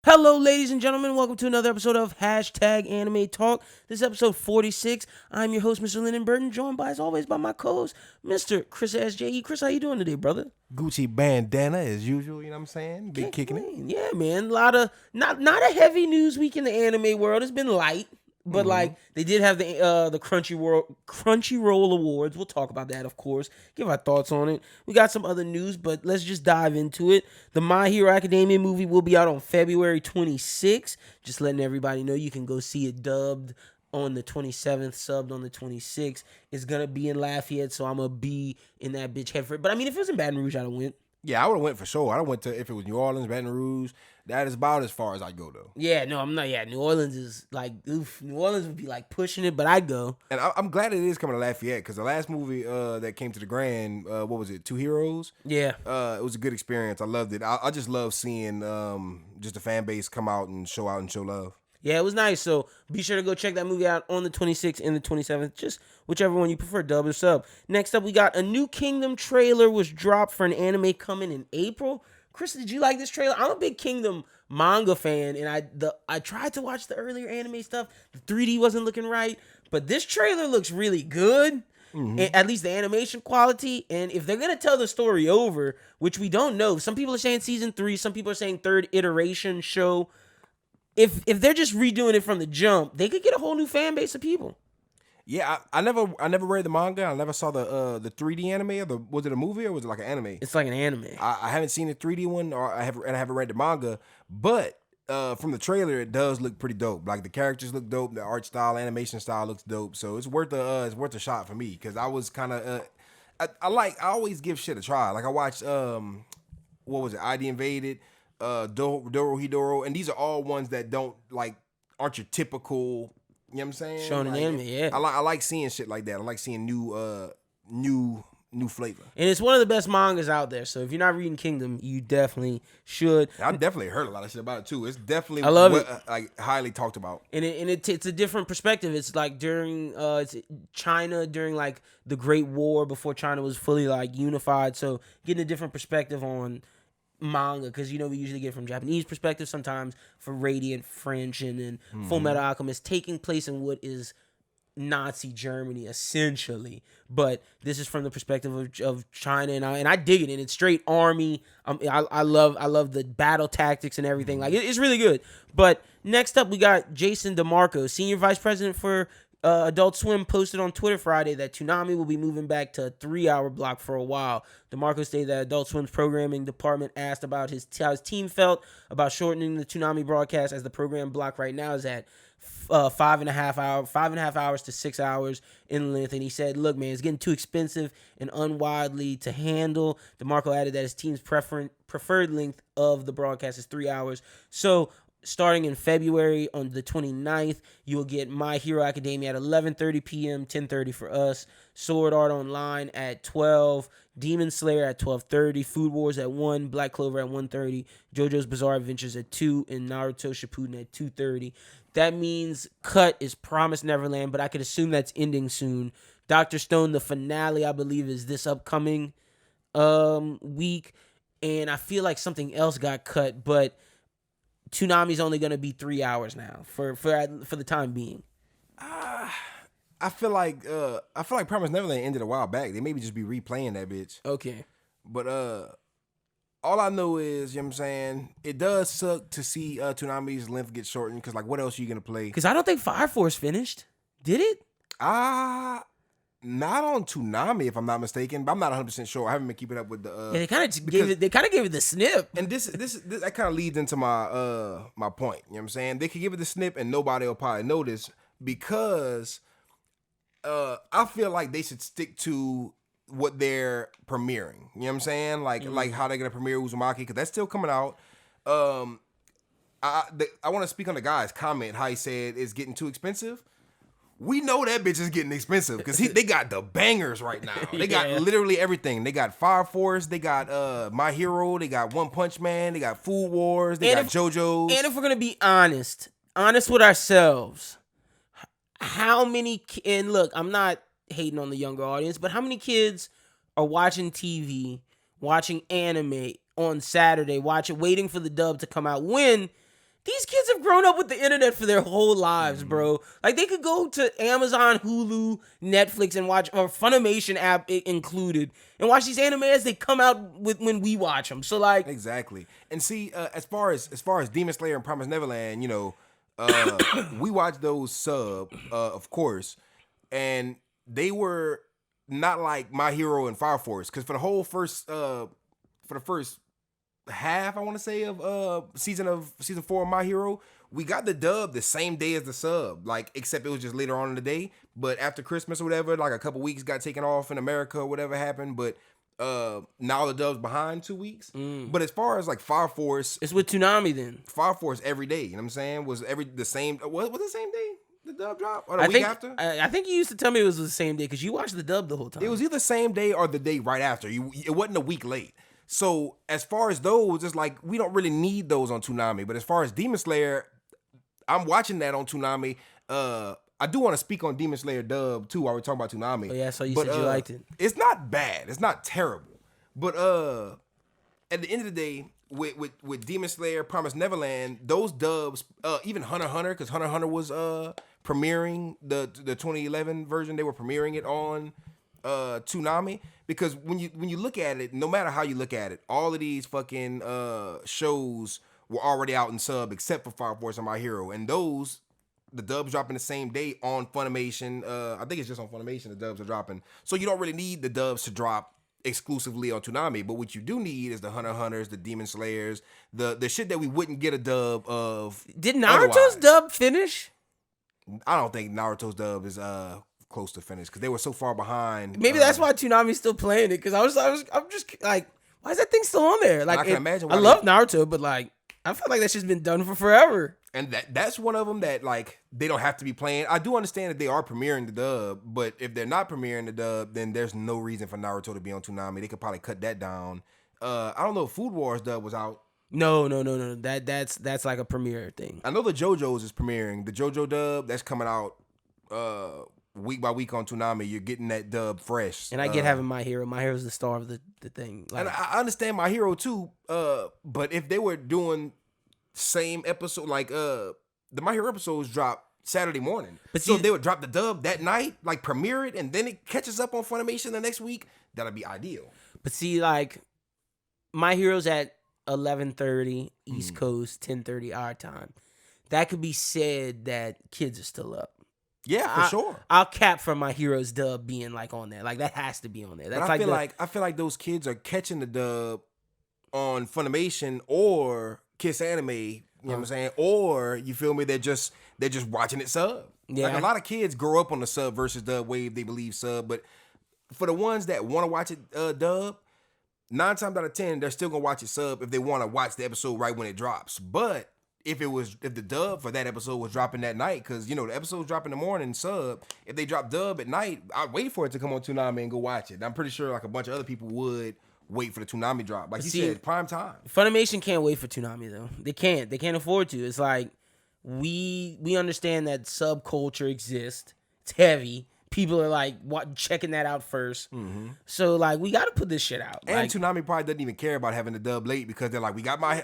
Hello, ladies and gentlemen. Welcome to another episode of Hashtag Anime Talk. This is episode 46. I'm your host, Mr. Lynden Burton, joined by, as always, by my co-host, Mr. Chrissa SJE. Chris, how you doing today, brother? Gucci bandana as usual, you know what I'm saying? Big Can't kicking it. complain. Yeah, man. A lot of not a heavy news week in the anime world. It's been light. But like they did have the Crunchyroll Awards. We'll talk about that, of course. Give our thoughts on it. We got some other news, but let's just dive into it. The My Hero Academia movie will be out on February 26th. Just letting everybody know you can go see it dubbed on the 27th, subbed on the 26th. It's gonna be in Lafayette, so I'm gonna be in that bitch head for it. But I mean, if it was in Baton Rouge, I'd have went. Yeah, I would have went for sure. I don't went to if it was New Orleans, Baton Rouge. That is about as far as I go though. Yeah, no, I'm not. Yeah, New Orleans is like, oof. New Orleans would be like pushing it, but I'd go. And I'm glad it is coming to Lafayette because the last movie that came to the Grand, what was it? Two Heroes. Yeah. It was a good experience. I loved it. I just love seeing just the fan base come out and show love. Yeah, it was nice. So be sure to go check that movie out on the 26th and the 27th. Just whichever one you prefer, dub or sub. Next up, we got a new Kingdom trailer was dropped for an anime coming in April. Chris, did you like this trailer? I'm a big Kingdom manga fan, and I tried to watch the earlier anime stuff. The 3D wasn't looking right, but this trailer looks really good. At least the animation quality. And if they're gonna tell the story over, which we don't know, some people are saying season 3, some people are saying third iteration show. If they're just redoing it from the jump, they could get a whole new fan base of people. Yeah, I never read the manga. I never saw the 3D anime. Was it a movie or was it like an anime? It's like an anime. I haven't seen the 3D one, or I haven't read the manga. But from the trailer, it does look pretty dope. Like the characters look dope, the art style, animation style looks dope. So it's worth a shot for me because I was kind of I always give shit a try. Like I watched what was it? ID Invaded, Dorohedoro, and these are all ones that aren't your typical. You know what I'm saying? Shonen anime, yeah. I like seeing shit like that. I like seeing new flavor. And it's one of the best mangas out there. So if you're not reading Kingdom, you definitely should. I've definitely heard a lot of shit about it too. It's definitely I love it. Like highly talked about. And it's a different perspective. It's like during it's China during like the Great War before China was fully like unified. So getting a different perspective on manga, because we usually get from Japanese perspective sometimes for Radiant, French, and then Full Metal Alchemist taking place in what is Nazi Germany essentially, but this is from the perspective of China, and I dig it, and it's straight army. I love the battle tactics and everything. Like it's really good. But next up, we got Jason DeMarco, senior vice president for Adult Swim, posted on Twitter Friday that Toonami will be moving back to a 3-hour block for a while. DeMarco stated that Adult Swim's programming department asked about how his team felt about shortening the Toonami broadcast, as the program block right now is at 5.5 hours to 6 hours in length. And he said, look, man, it's getting too expensive and unwidely to handle. DeMarco added that his team's preferred length of the broadcast is 3 hours. So starting in February on the 29th, you will get My Hero Academia at 11:30 p.m., 10:30 for us. Sword Art Online at 12, Demon Slayer at 12:30, Food Wars at 1, Black Clover at 1:30, JoJo's Bizarre Adventures at 2, and Naruto Shippuden at 2:30. That means Cut is Promised Neverland, but I could assume that's ending soon. Dr. Stone, the finale, I believe, is this upcoming week, and I feel like something else got cut, but Toonami's only going to be 3 hours now for the time being. I feel like Promised Neverland ended a while back. They maybe just be replaying that bitch. Okay. But all I know is, you know what I'm saying, it does suck to see Toonami's length get shortened because, like, what else are you going to play? Because I don't think Fire Force finished. Did it? Not on Toonami, if I'm not mistaken, but I'm not 100% sure. I haven't been keeping up with the. Yeah, they kind of gave it the snip. And this that kind of leads into my my point. You know what I'm saying? They could give it the snip, and nobody will probably notice because I feel like they should stick to what they're premiering. You know what I'm saying? Like how they're gonna premiere Uzumaki, because that's still coming out. I want to speak on the guy's comment, how he said it's getting too expensive. We know that bitch is getting expensive because they got the bangers right now. They got literally everything. They got Fire Force, they got My Hero, they got One Punch Man, they got Food Wars, they got JoJo's. And if we're gonna be honest with ourselves, how many? And look, I'm not hating on the younger audience, but how many kids are watching TV, watching anime on Saturday, waiting for the dub to come out when These kids have grown up with the internet for their whole lives, bro. Like, they could go to Amazon, Hulu, Netflix, and watch, or Funimation app included, and watch these anime as they come out with when we watch them. So, like, exactly. And see, as far as Demon Slayer and Promised Neverland, we watched those sub, of course, and they were not like My Hero and Fire Force, because for the first half, I want to say, of season 4 of My Hero, we got the dub the same day as the sub, like, except it was just later on in the day. But after Christmas or whatever, like a couple weeks got taken off in America or whatever happened. But now the dub's behind 2 weeks. But as far as like Fire Force, it's with Toonami then. Fire Force every day. You know what I'm saying? Was the same? Was the same day the dub drop, or the week after? I think you used to tell me it was the same day because you watched the dub the whole time. It was either the same day or the day right after. It wasn't a week late. So as far as those, it's like we don't really need those on Toonami. But as far as Demon Slayer, I'm watching that on Toonami. I do want to speak on Demon Slayer dub too while we're talking about Toonami. Oh yeah, so you said you liked it. It's not bad. It's not terrible. But at the end of the day, with Demon Slayer, Promised Neverland, those dubs, even Hunter x Hunter, because Hunter x Hunter was premiering the 2011 version. They were premiering it on Toonami, because when you look at it, no matter how you look at it, all of these fucking shows were already out in sub except for Fire Force and My Hero, and those, the dubs dropping the same day on Funimation. I think it's just on Funimation the dubs are dropping, so you don't really need the dubs to drop exclusively on Toonami. But what you do need is the Hunter x Hunters, the Demon Slayers, the shit that we wouldn't get a dub of. Did Naruto's dub finish? I don't think Naruto's dub is close to finish because they were so far behind. Maybe that's why Toonami's still playing it, because I'm just like, why is that thing still on there? Like, I can imagine. I love Naruto, but like, I feel like that's just been done for forever. And that's one of them that, like, they don't have to be playing. I do understand that they are premiering the dub, but if they're not premiering the dub, then there's no reason for Naruto to be on Toonami. They could probably cut that down. I don't know if Food Wars dub was out. No. That's like a premiere thing. I know the JoJo's is premiering. The JoJo dub, that's coming out week by week on Toonami. You're getting that dub fresh. And I get having My Hero. My Hero's the star of the thing. Like, and I understand My Hero too, but if they were doing same episode, like the My Hero episodes drop Saturday morning, but so if they would drop the dub that night, like premiere it, and then it catches up on Funimation the next week, that'd be ideal. But see, like, My Hero's at 11:30 East Coast, 10:30 our time. That could be said that kids are still up. Yeah, for sure. I'll cap for My Hero's dub being like on there. Like, that has to be on there. That's I feel like those kids are catching the dub on Funimation or Kiss Anime, you know what I'm saying? Or, you feel me, they're just watching it sub. Yeah. Like, a lot of kids grow up on the sub versus dub wave, they believe sub, but for the ones that want to watch it dub, 9 times out of 10, they're still gonna watch it sub if they want to watch the episode right when it drops. But if the dub for that episode was dropping that night, because the episodes drop in the morning sub, if they drop dub at night, I'd wait for it to come on Toonami and go watch it. I'm pretty sure like a bunch of other people would wait for the Toonami drop. Like you said, prime time. Funimation can't wait for Toonami though. They can't afford to. It's like we understand that subculture exists. It's heavy. People are like checking that out first. Mm-hmm. So like we got to put this shit out. And like, Toonami probably doesn't even care about having the dub late because they're like, we got my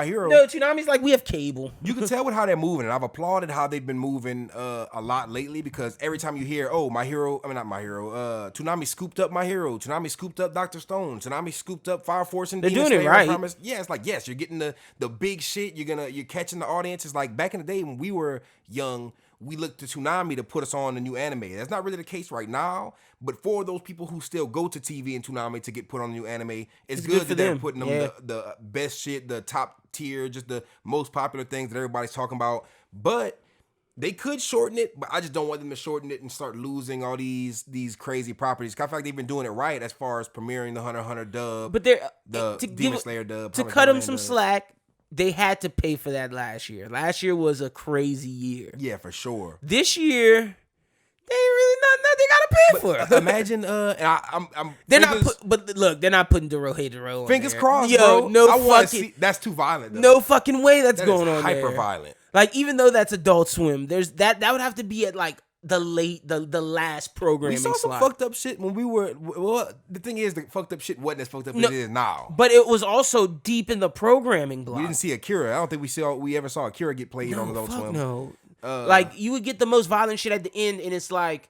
Hero. No, Toonami's like, we have cable. You can tell with how they're moving, and I've applauded how they've been moving a lot lately, because every time you hear, Toonami scooped up My Hero, Toonami scooped up Dr. Stone, Toonami scooped up Fire Force and they're doing it right. Yeah, it's like, yes, you're getting the big shit. You're catching the audience. It's like back in the day when we were young, we looked to Toonami to put us on the new anime. That's not really the case right now, but for those people who still go to TV and Toonami to get put on the new anime, it's good that they're putting them the best shit, the top tier, just the most popular things that everybody's talking about. But they could shorten it, but I just don't want them to shorten it and start losing all these crazy properties. I feel like they've been doing it right as far as premiering the Hunter x Hunter dub, but they're the Demon Slayer dub. To cut them some slack, they had to pay for that last year. Last year was a crazy year. Yeah, for sure. This year, they ain't really nothing they gotta pay for. Imagine, they're not putting Dorohedoro on fingers there. crossed, bro. No fucking. That's too violent. Though. No fucking way that's going on hyper there. Violent. Like, even though that's Adult Swim, there's that would have to be at like the last programming We saw some slot. fucked up shit when we were. Well, the thing is, the fucked up shit wasn't as fucked up as it is now. But it was also deep in the programming block. We didn't see Akira. I don't think we ever saw Akira get played on Adult Swim. No. Like, you would get the most violent shit at the end, and it's like,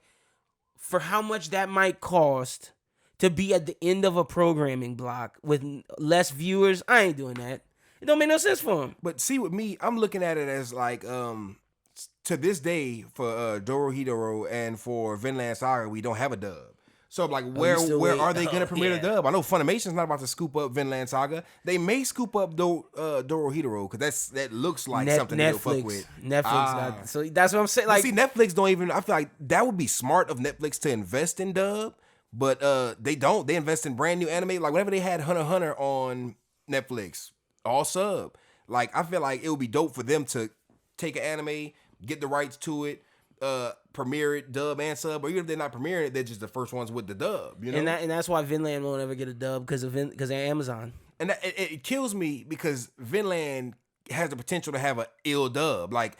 for how much that might cost to be at the end of a programming block with less viewers, I ain't doing that. It don't make no sense for him. But see, with me, I'm looking at it as like, to this day, for Dorohedoro and for Vinland Saga, we don't have a dub. So I'm like, where are they gonna premiere the dub? I know Funimation's not about to scoop up Vinland Saga. They may scoop up Dorohedoro because that looks like something they'll fuck with. Netflix. So that's what I'm saying. Like, see, Netflix don't even. I feel like that would be smart of Netflix to invest in dub. But they don't. They invest in brand new anime. Like whenever they had Hunter x Hunter on Netflix, all sub. Like I feel like it would be dope for them to take an anime, get the rights to it, premiere it, dub and sub. Or even if they're not premiering it, they're just the first ones with the dub. You know, and that's why Vinland won't ever get a dub because they're Amazon. And it kills me because Vinland has the potential to have an ill dub. Like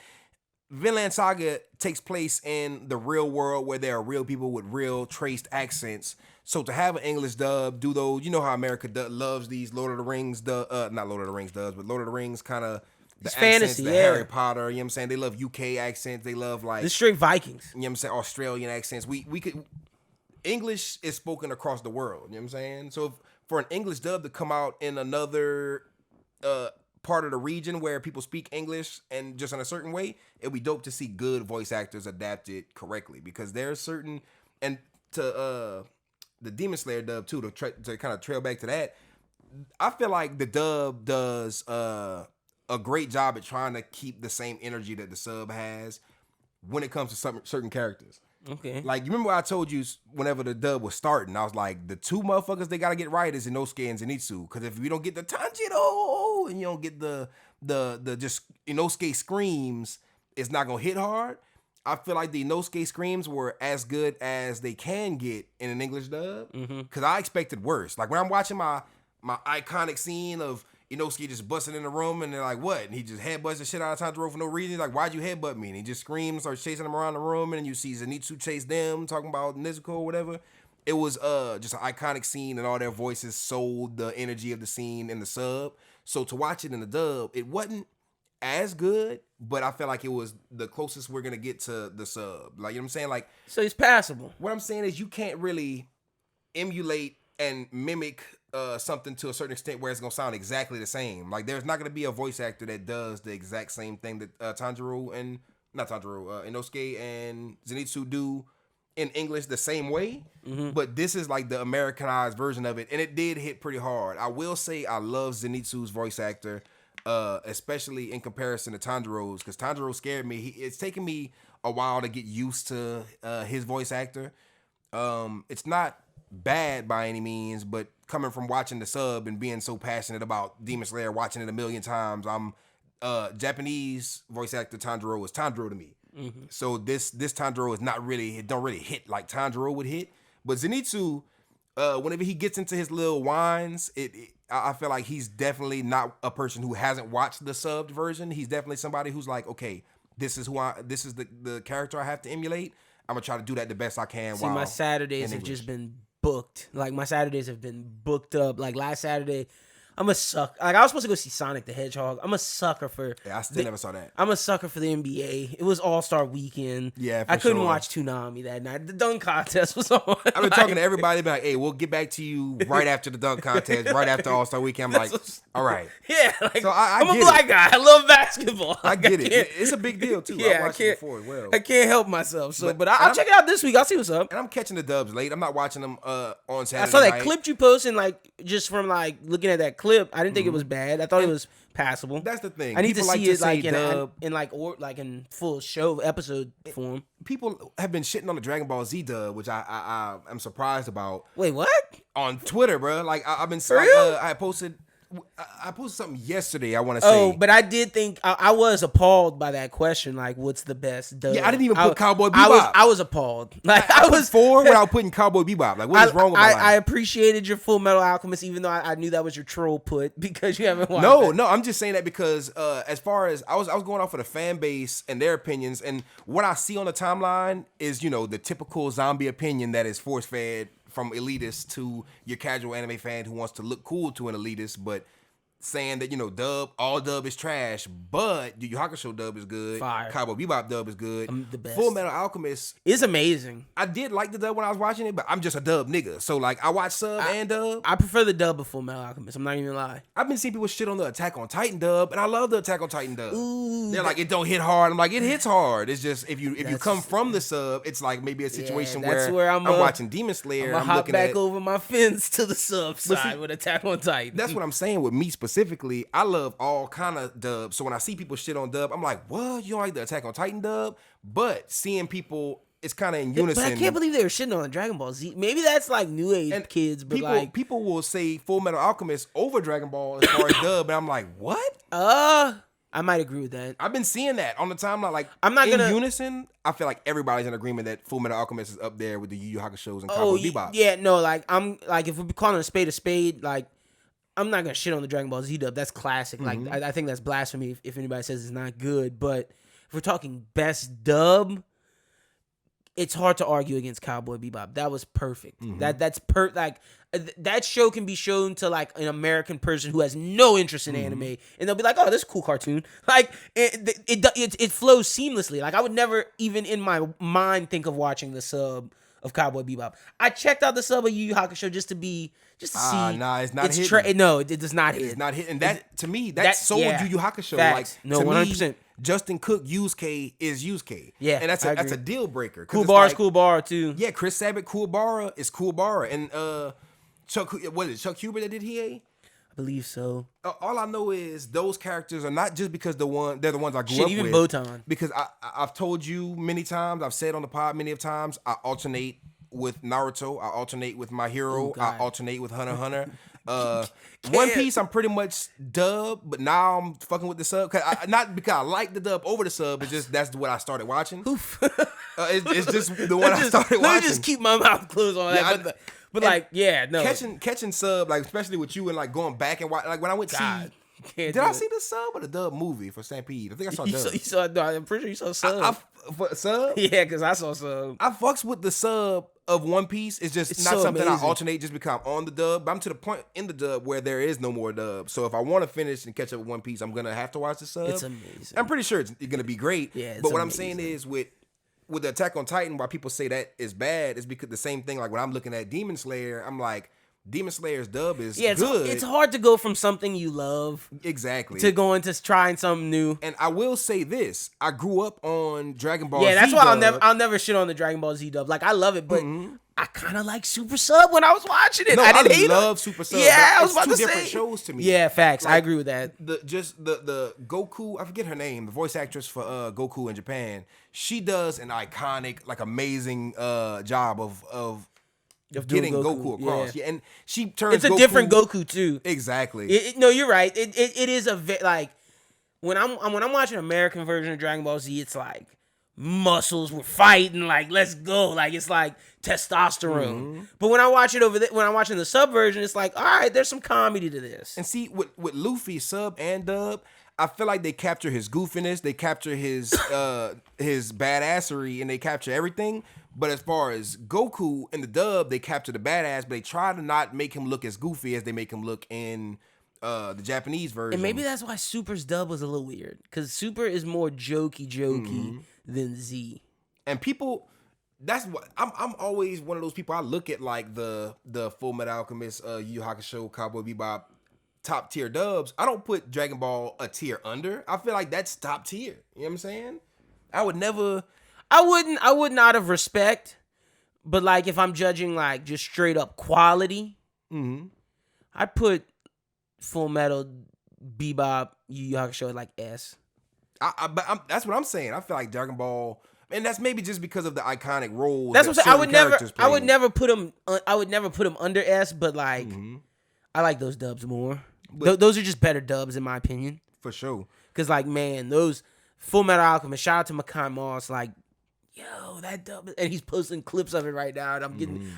Vinland Saga takes place in the real world where there are real people with real traced accents. So to have an English dub, do those, you know how America loves these Lord of the Rings, not Lord of the Rings dubs, but Lord of the Rings kind of the it's accents, fantasy, the Harry Potter, you know what I'm saying? They love UK accents, they love like the straight Vikings. You know what I'm saying? Australian accents. We could English is spoken across the world, you know what I'm saying? So for an English dub to come out in another part of the region where people speak English and just in a certain way, it'd be dope to see good voice actors adapted correctly because there's certain, and to the Demon Slayer dub too, to kind of trail back to that, I feel like the dub does a great job at trying to keep the same energy that the sub has when it comes to certain characters. Okay. Like, you remember what I told you whenever the dub was starting? I was like, the two motherfuckers they gotta get right is Inosuke and Zenitsu. Because if we don't get the Tanjiro and you don't get the just Inosuke screams, it's not gonna hit hard. I feel like the Inosuke screams were as good as they can get in an English dub. Because I expected worse. Like, when I'm watching my iconic scene of Inosuke just busting in the room and they're like, what? And he just headbutts the shit out of Tanjiro for no reason. He's like, why'd you headbutt me? And he just screams, starts chasing him around the room, and then you see Zenitsu chase them, talking about Nezuko or whatever. It was just an iconic scene, and all their voices sold the energy of the scene in the sub. So to watch it in the dub, it wasn't as good, but I felt like it was the closest we're gonna get to the sub. Like, you know what I'm saying? Like, so it's passable. What I'm saying is you can't really emulate and mimic something to a certain extent where it's gonna sound exactly the same. Like, there's not gonna be a voice actor that does the exact same thing that Inosuke and Zenitsu do in English the same way. But this is like the Americanized version of it, and it did hit pretty hard. I will say I love Zenitsu's voice actor, especially in comparison to Tanjiro's, because Tanjiro scared me. It's taken me a while to get used to his voice actor. It's not bad by any means, but coming from watching the sub and being so passionate about Demon Slayer, watching it a million times, I'm Japanese voice actor Tanjiro is Tanjiro to me. So this Tanjiro is not really, it don't really hit like Tanjiro would hit. But Zenitsu, whenever he gets into his little whines, I feel like he's definitely not a person who hasn't watched the subbed version. He's definitely somebody who's like, okay, this is the character I have to emulate. I'm gonna try to do that the best I can. See, my Saturdays have just been booked. Like, my Saturdays have been booked up. Like, last Saturday, I'm a sucker. Like, I was supposed to go see Sonic the Hedgehog. I'm a sucker for. Yeah, I still never saw that. I'm a sucker for the NBA. It was All-Star Weekend. Yeah, I couldn't watch Toonami that night. The dunk contest was on. I've been talking to everybody, like, hey, we'll get back to you right after the dunk contest, right after All-Star Weekend. I'm like, all right. Yeah, like, so I'm a black guy. I love basketball. I get it. It's a big deal too. Yeah, I watched it before as well. I can't help myself. So, but I'll check it out this week. I'll see what's up. And I'm catching the dubs late. I'm not watching them on Saturday. I saw that night. clip you posted, like, just from like looking at that clip. I didn't think it was bad. I thought it was passable. That's the thing. I need People to see it like like in full show episode form. People have been shitting on the Dragon Ball Z dub, which I am surprised about. Wait, what? On Twitter, bro. Like I've been For real? I posted I posted something yesterday. I want to say. Oh, but I did think I was appalled by that question. Like, what's the best dub? Yeah, I didn't even put Cowboy Bebop. I was appalled. Like, I was 4 without putting Cowboy Bebop. Like, what is wrong with my life? I appreciated your Full Metal Alchemist, even though I knew that was your troll put because you haven't watched. No, I'm just saying that because as far as I was going off of the fan base and their opinions, and what I see on the timeline is the typical zombie opinion that is force fed from elitists to your casual anime fan who wants to look cool to an elitist, but saying that all dub is trash, but Yu Yu Hakusho dub is good. Fire. Cowboy Bebop dub is good. The best. Full Metal Alchemist is amazing. I did like the dub when I was watching it, but I'm just a dub nigga. So like I watch sub and dub. I prefer the dub of Full Metal Alchemist. I'm not even gonna lie. I've been seeing people shit on the Attack on Titan dub, and I love the Attack on Titan dub. Ooh, They're like, it don't hit hard. I'm like, it hits hard. It's just if you come from the sub, it's like maybe a situation where I'm watching Demon Slayer. I'm hop back over my fence to the sub side with Attack on Titan. That's what I'm saying with me specifically. I love all kind of dubs. So when I see people shit on dub, I'm like, what? You don't like the Attack on Titan dub? But seeing people, it's kind of in unison. But I can't believe they were shitting on Dragon Ball Z. Maybe that's like new age kids, but people will say Full Metal Alchemist over Dragon Ball as far as dub, and I'm like, what? I might agree with that. I've been seeing that on the timeline. Like, I'm not gonna unison. I feel like everybody's in agreement that Full Metal Alchemist is up there with the Yu Yu Hakusho's and Cowboy Bebop. Yeah, no, like I'm like if we're calling a spade, like I'm not gonna shit on the Dragon Ball Z dub. That's classic. Like I think that's blasphemy if anybody says it's not good. But if we're talking best dub, it's hard to argue against Cowboy Bebop. That was perfect. That show can be shown to like an American person who has no interest in anime, and they'll be like, "Oh, this is a cool cartoon." Like it flows seamlessly. Like I would never even in my mind think of watching the sub of Cowboy Bebop. I checked out the sub of Yu Yu Hakusho just to see. Nah, it's not hitting. No, it does not hit. It's not hitting. That to me, that's sold Yu Yu Hakusho. Facts. Like no, 100%. Justin Cook Yusuke is Yusuke. Yeah, and that's a deal breaker. Kuwabara's Kuwabara too. Yeah, Chris Sabat Kuwabara is Kuwabara, and Chuck Huber that did Hiei? I believe so. All I know is those characters are not just because they're the ones I grew up with. Even Botan. Because I've told you many times, I've said on the pod many of times, I alternate with Naruto, I alternate with My Hero, I alternate with Hunter x Hunter. One Piece, I'm pretty much dub, but now I'm fucking with the sub. Not because I like the dub over the sub, it's just that's what I started watching. It's just the one I started watching. Let me just keep my mouth closed on that. But like, yeah, no. Catching sub, like especially with you and like going back and watch, like when I went to did I see the sub or the dub movie for Stampede? I think I saw dub. I'm pretty sure you saw sub. Sub? Yeah, because I saw sub. I fucks with the sub of One Piece. It's just not so something amazing. I alternate just because I'm on the dub. But I'm to the point in the dub where there is no more dub. So if I want to finish and catch up with One Piece, I'm gonna have to watch the sub. It's amazing. I'm pretty sure it's gonna be great. Yeah, but what I'm saying is with the Attack on Titan, why people say that is bad is because the same thing. Like when I'm looking at Demon Slayer, I'm like, Demon Slayer's dub is good. It's hard to go from something you love to going to trying something new. And I will say this: I grew up on Dragon Ball. Yeah, that's Z why dub. I'll never shit on the Dragon Ball Z dub. Like I love it, but I kind of like Super Sub when I was watching it. No, I didn't hate love Super Sub. Yeah, I was about to say two different shows to me. Yeah, facts. Like, I agree with that. The Goku, I forget her name, the voice actress for Goku in Japan. She does an iconic, like amazing job of getting Goku across. Yeah, and she turns. It's a different Goku too. Exactly. No, you're right. It is like when I'm watching an American version of Dragon Ball Z, it's like muscles, we're fighting, like let's go, like it's like testosterone. But when I watch it when I'm watching the sub version, it's like, all right, there's some comedy to this. And see, with Luffy sub and dub, I feel like they capture his goofiness, they capture his badassery, and they capture everything. But as far as Goku in the dub, they capture the badass, but they try to not make him look as goofy as they make him look in the Japanese version. And maybe that's why Super's dub was a little weird, because Super is more jokey than Z. And people, that's what I'm always one of those people. I look at like the Full Metal Alchemist, Yu Yu Hakusho, Cowboy Bebop, top tier dubs. I don't put Dragon Ball a tier under. I feel like that's top tier. You know what I'm saying? I would not have respect, but like if I'm judging like just straight up quality, I'd put Full Metal Bebop, Yu Yu Hakusho at like S. That's what I'm saying. I feel like Dragon Ball, and that's maybe just because of the iconic roles. That's what I'm saying. I would never put him under S, but like I like those dubs more. Those are just better dubs in my opinion. For sure. Cause like man, those Full Metal Alchemist. Shout out to Makai Moss. Like, yo, that dub, and he's posting clips of it right now, and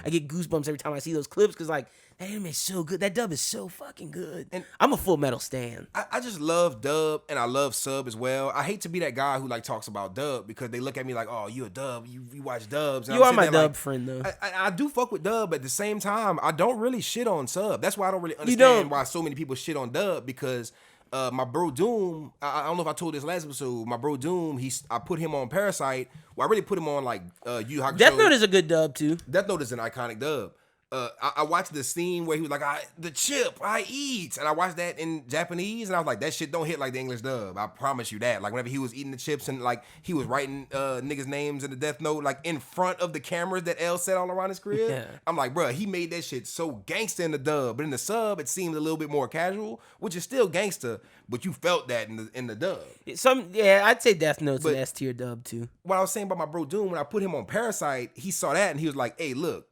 I get goosebumps every time I see those clips. Cause like that anime is so good. That dub is so fucking good. And I'm a Full Metal stan. I just love dub and I love sub as well. I hate to be that guy who like talks about dub because they look at me like, oh, you a dub, you watch dubs. And You I'm are my sitting there dub friend though. I do fuck with dub, but at the same time, I don't really shit on sub. That's why I don't really understand why so many people shit on dub because my bro Doom, I don't know if I told this last episode, my bro Doom, I put him on Parasite. Well, I really put him on like Yu Yu Hakusho. Death Note is a good dub too. Death Note is an iconic dub. I watched the scene where he was like, the chip, I eat. And I watched that in Japanese, and I was like, that shit don't hit like the English dub. I promise you that. Like, whenever he was eating the chips and, like, he was writing niggas' names in the Death Note, like, in front of the cameras that L set all around his crib. Yeah. I'm like, bro, he made that shit so gangster in the dub. But in the sub, it seemed a little bit more casual, which is still gangster, but you felt that in the dub. I'd say Death Note's an S tier dub, too. What I was saying about my bro Doom, when I put him on Parasite, he saw that, and he was like, hey, look,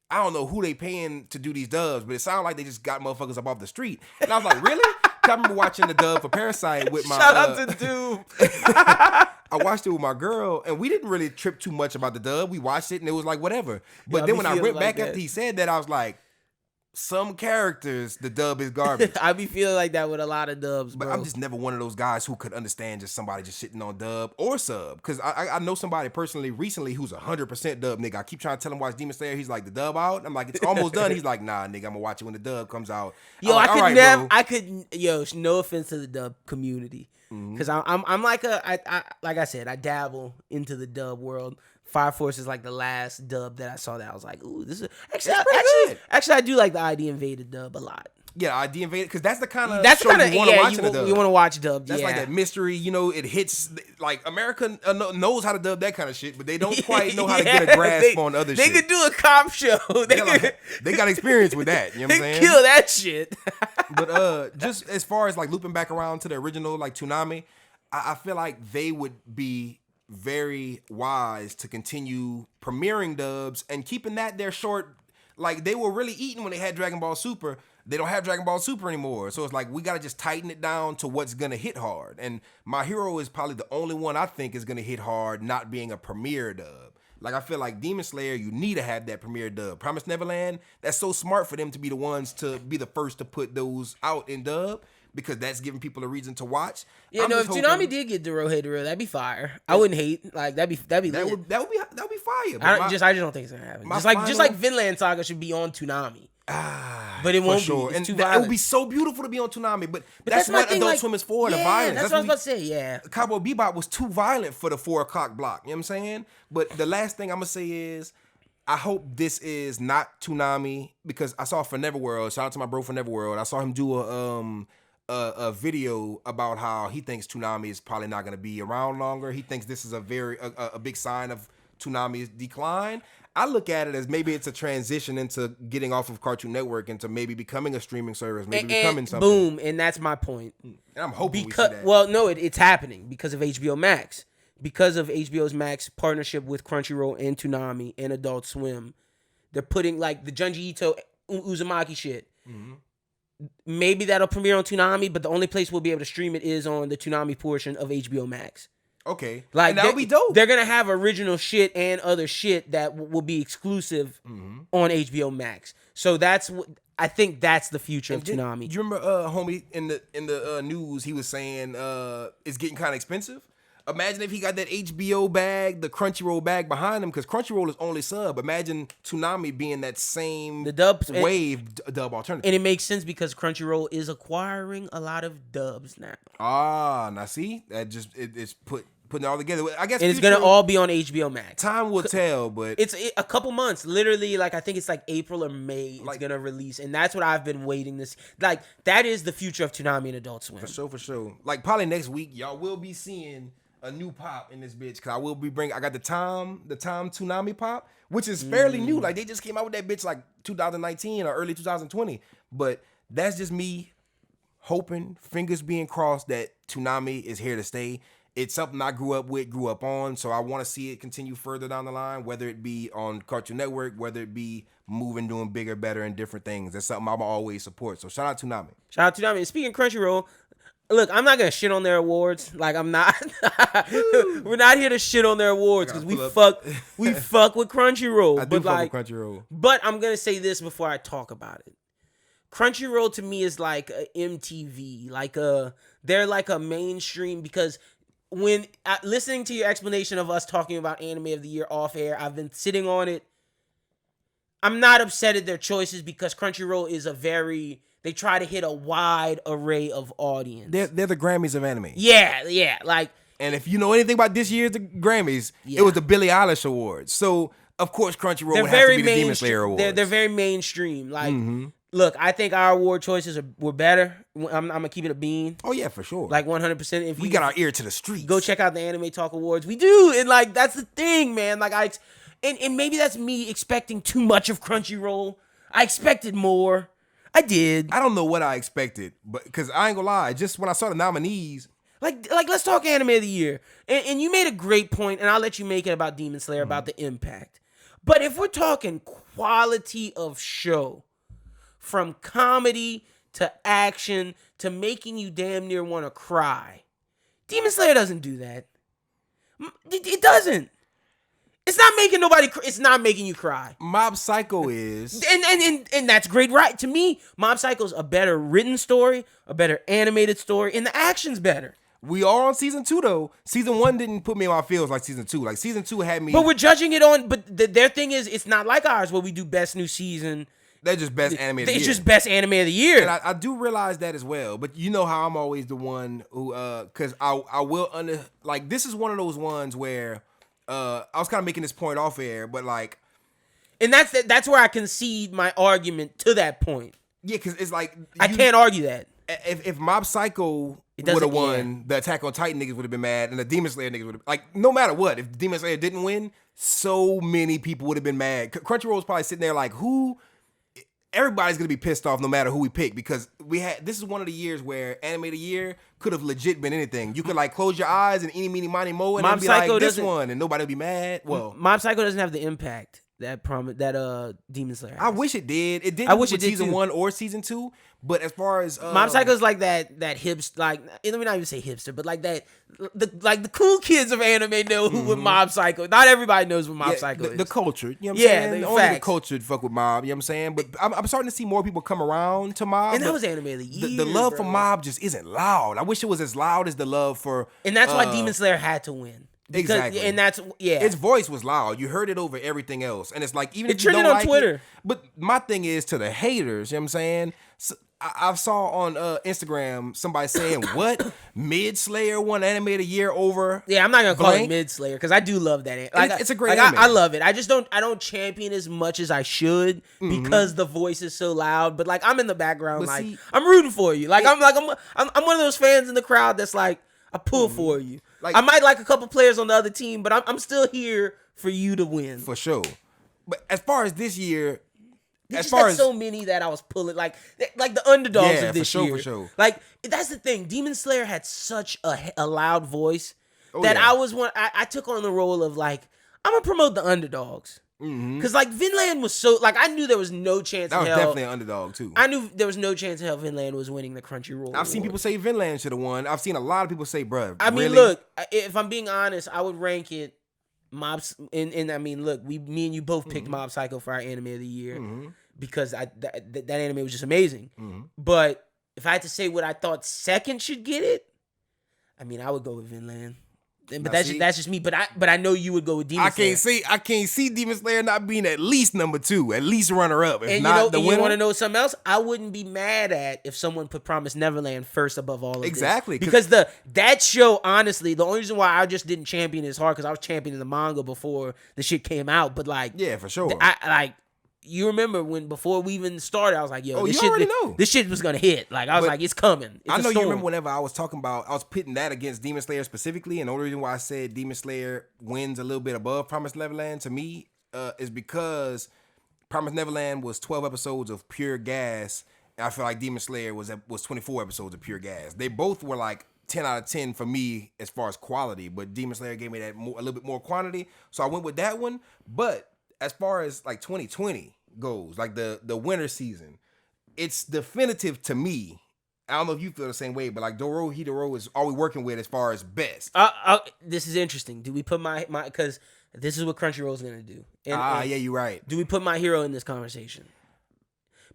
I don't know who they paying to do these dubs, but it sounded like they just got motherfuckers up off the street. And I was like, really? I remember watching the dub for Parasite with my... Shout out to Doom. I watched it with my girl, and we didn't really trip too much about the dub. We watched it, and it was like, whatever. But then when I went back after he said that, I was like, some characters, the dub is garbage. I be feeling like that with a lot of dubs, bro. But I'm just never one of those guys who could understand just somebody just shitting on dub or sub. Because I know somebody personally recently who's 100% dub nigga. I keep trying to tell him watch Demon Slayer. He's like, the dub out? I'm like, it's almost done. He's like, nah, nigga, I'm gonna watch it when the dub comes out. Yo, like, no offense to the dub community. Because I'm like like I said, I dabble into the dub world. Fire Force is like the last dub that I saw that I was like, ooh, this is actually I do like the ID Invaded dub a lot. Yeah, ID Invaded, because that's the kind of show you want to watch in a dub. You want to watch dub. That's like that mystery, it hits, like America knows how to dub that kind of shit, but they don't quite know how to get a grasp on other shit. They could do a cop show. They got experience with that, you know what I'm saying? Kill that shit. But just as far as like looping back around to the original, like Toonami, I feel like they would be very wise to continue premiering dubs and keeping that their short. Like, they were really eating when they had Dragon Ball Super. They don't have Dragon Ball Super anymore, so it's like we gotta just tighten it down to what's gonna hit hard. And My Hero is probably the only one I think is gonna hit hard, not being a premiere dub. Like, I feel like Demon Slayer, you need to have that premiere dub. Promised Neverland, that's so smart for them to be the ones to be the first to put those out in dub, because that's giving people a reason to watch. Yeah, if Toonami did get Dorohedoro, that'd be fire. I wouldn't hate. Like, that'd be that would be fire. I just don't think it's gonna happen. Just like Vinland Saga should be on Toonami. But it won't be. It's too violent. It would be so beautiful to be on Toonami, but that's what Adult Swim is for, the violence. That's what I was about to say, yeah. Cowboy Bebop was too violent for the 4 o'clock block, you know what I'm saying? But the last thing I'm going to say is, I hope this is not Toonami, because I saw for Neverworld, shout out to my bro for Neverworld, I saw him do a video about how he thinks Toonami is probably not going to be around longer. He thinks this is a big sign of Toonami's decline. I look at it as maybe it's a transition into getting off of Cartoon Network into maybe becoming a streaming service, maybe becoming something. Boom, and that's my point. And I'm hoping we see that. Well, no, it's happening because of HBO Max. Because of HBO's Max partnership with Crunchyroll and Toonami and Adult Swim. They're putting, like, the Junji Ito Uzumaki shit. Mm-hmm. Maybe that'll premiere on Toonami, but the only place we'll be able to stream it is on the Toonami portion of HBO Max. Okay. Like, that'll be dope. They're going to have original shit and other shit that will be exclusive on HBO Max. So I think that's the future of Toonami. Do you remember homie in the news, he was saying it's getting kind of expensive? Imagine if he got that HBO bag, the Crunchyroll bag behind him, because Crunchyroll is only sub. Imagine Toonami being that same dub alternative. And it makes sense because Crunchyroll is acquiring a lot of dubs now. Now see? That just it's putting it all together. I guess it's gonna all be on HBO Max. Time will tell, but it's a couple months. Literally, like, I think it's like April or May. It's gonna release, and that's what I've been waiting to see. Like, that is the future of Toonami and Adult Swim. For sure. Like, probably next week, y'all will be seeing a new pop in this bitch, because I will be I got the Tom Toonami pop, which is fairly new. Like, they just came out with that bitch like 2019 or early 2020. But that's just me hoping, fingers being crossed, that Toonami is here to stay. It's something I grew up on, so I want to see it continue further down the line, whether it be on Cartoon Network, whether it be moving, doing bigger, better, and different things. That's something I'm always support. So shout out to Toonami. Shout out to Toonami. Speaking of Crunchyroll, look, I'm not gonna shit on their awards. Like I'm not. We're not here to shit on their awards because we fuck with Crunchyroll. I do fuck with Crunchyroll. But I'm gonna say this before I talk about it. Crunchyroll to me is like a MTV, they're like a mainstream because when listening to your explanation of us talking about anime of the year off air, I've been sitting on it. I'm not upset at their choices because Crunchyroll is they try to hit a wide array of audience. They're the Grammys of anime. Yeah, like. And if you know anything about this year's the Grammys, it was the Billie Eilish Awards. So of course Crunchyroll would have to be the Demon Slayer Awards. They're very mainstream. Like, look, I think our award choices were better. I'm gonna keep it a bean. Oh yeah, for sure. Like 100%. If we got our ear to the streets, go check out the Anime Talk Awards. We do, and like that's the thing, man. Like and maybe that's me expecting too much of Crunchyroll. I expected more. I did. I don't know what I expected, but because I ain't gonna lie, just when I saw the nominees. Like let's talk anime of the year. And you made a great point, and I'll let you make it about Demon Slayer, about the impact. But if we're talking quality of show, from comedy to action to making you damn near want to cry, Demon Slayer doesn't do that. It doesn't. It's not making it's not making you cry. Mob Psycho is. And that's great, right? To me, Mob Psycho's a better written story, a better animated story, and the action's better. We are on season 2 though. Season 1 didn't put me in my feels like season 2. Like season 2 had me. But we're judging it on. But their thing is, it's not like ours where we do best new season. They're just best anime of the year. It's just best anime of the year. And I do realize that as well. But you know how I'm always the one who, because I will like this is one of those ones where I was kind of making this point off air, but like, and that's where I concede my argument to that point. Yeah, because it's like I can't argue that. If Mob Psycho would have won, the Attack on Titan niggas would have been mad, and the Demon Slayer niggas would have, like, no matter what, if Demon Slayer didn't win, so many people would have been mad. Crunchyroll's probably sitting there like, everybody's gonna be pissed off no matter who we pick, because this is one of the years where Anime of the Year could have legit been anything. You could like close your eyes and eeny meeny miny mo and then be like this one, and nobody would be mad. Well, Mob Psycho doesn't have the impact that Demon Slayer has. I wish it did. It didn't with season 1 or season 2. But as far as Mob Psycho's like that hipster, like, let me not even say hipster, but like the cool kids of anime know who with Mob Psycho. Not everybody knows what Mob Psycho is. The cultured, you know what I'm saying? Only the cultured fuck with Mob, you know what I'm saying? But I'm starting to see more people come around to Mob. And that was Anime of the Year. The love for Mob just isn't loud. I wish it was as loud as the love for. And that's why Demon Slayer had to win. Exactly. And that's, its voice was loud. You heard it over everything else. And it's like, even if you don't like Twitter. It, but my thing is to the haters, you know what I'm saying? So, I saw on Instagram somebody saying, what? Mid Slayer won Anime of the Year over. Yeah, I'm not going to call it Mid Slayer because I do love that. Like, it's a great anime. I love it. I don't champion as much as I should because the voice is so loud. But like, I'm in the background, but like, I'm rooting for you. Like, I'm one of those fans in the crowd that's like, I pull for you. Like, I might like a couple players on the other team, but I'm still here for you to win. For sure. But as far as this year, so many that I was pulling, like the underdogs of this year. For sure. Like, that's the thing. Demon Slayer had such a loud voice that I took on the role of like, I'm gonna promote the underdogs. Because like Vinland was so, like, I knew there was no chance that was definitely an underdog too. I knew there was no chance in hell Vinland was winning the Crunchyroll. I've seen people say Vinland should have won. I've seen a lot of people say, bruh. I mean, look, if I'm being honest, I would rank it and I mean, look, me and you both picked Mob Psycho for our Anime of the Year because that anime was just amazing. But if I had to say what I thought second should get it, I mean, I would go with Vinland. But that's just me. But I know you would go with Demon Slayer. I can't see Demon Slayer not being at least number 2, at least runner up. If and not the winner. You want to know something else? I wouldn't be mad at if someone put Promised Neverland first above all of this. Exactly. Because that show, honestly, the only reason why I just didn't champion it as hard because I was championing the manga before the shit came out. But like, yeah, for sure. You remember when before we even started, I was like, yo, this shit was gonna hit. Like, I was like, it's coming. I know you remember whenever I was pitting that against Demon Slayer specifically, and the only reason why I said Demon Slayer wins a little bit above Promised Neverland to me is because Promised Neverland was 12 episodes of pure gas, and I feel like Demon Slayer was 24 episodes of pure gas. They both were like 10 out of 10 for me as far as quality, but Demon Slayer gave me that a little bit more quantity, so I went with that one. But as far as like 2020 goes, like the winter season, it's definitive to me. I don't know if you feel the same way, but like Dorohedoro is all we working with as far as best. This is interesting. Do we put my because this is what Crunchyroll's gonna do. Yeah, you're right. Do we put My Hero in this conversation?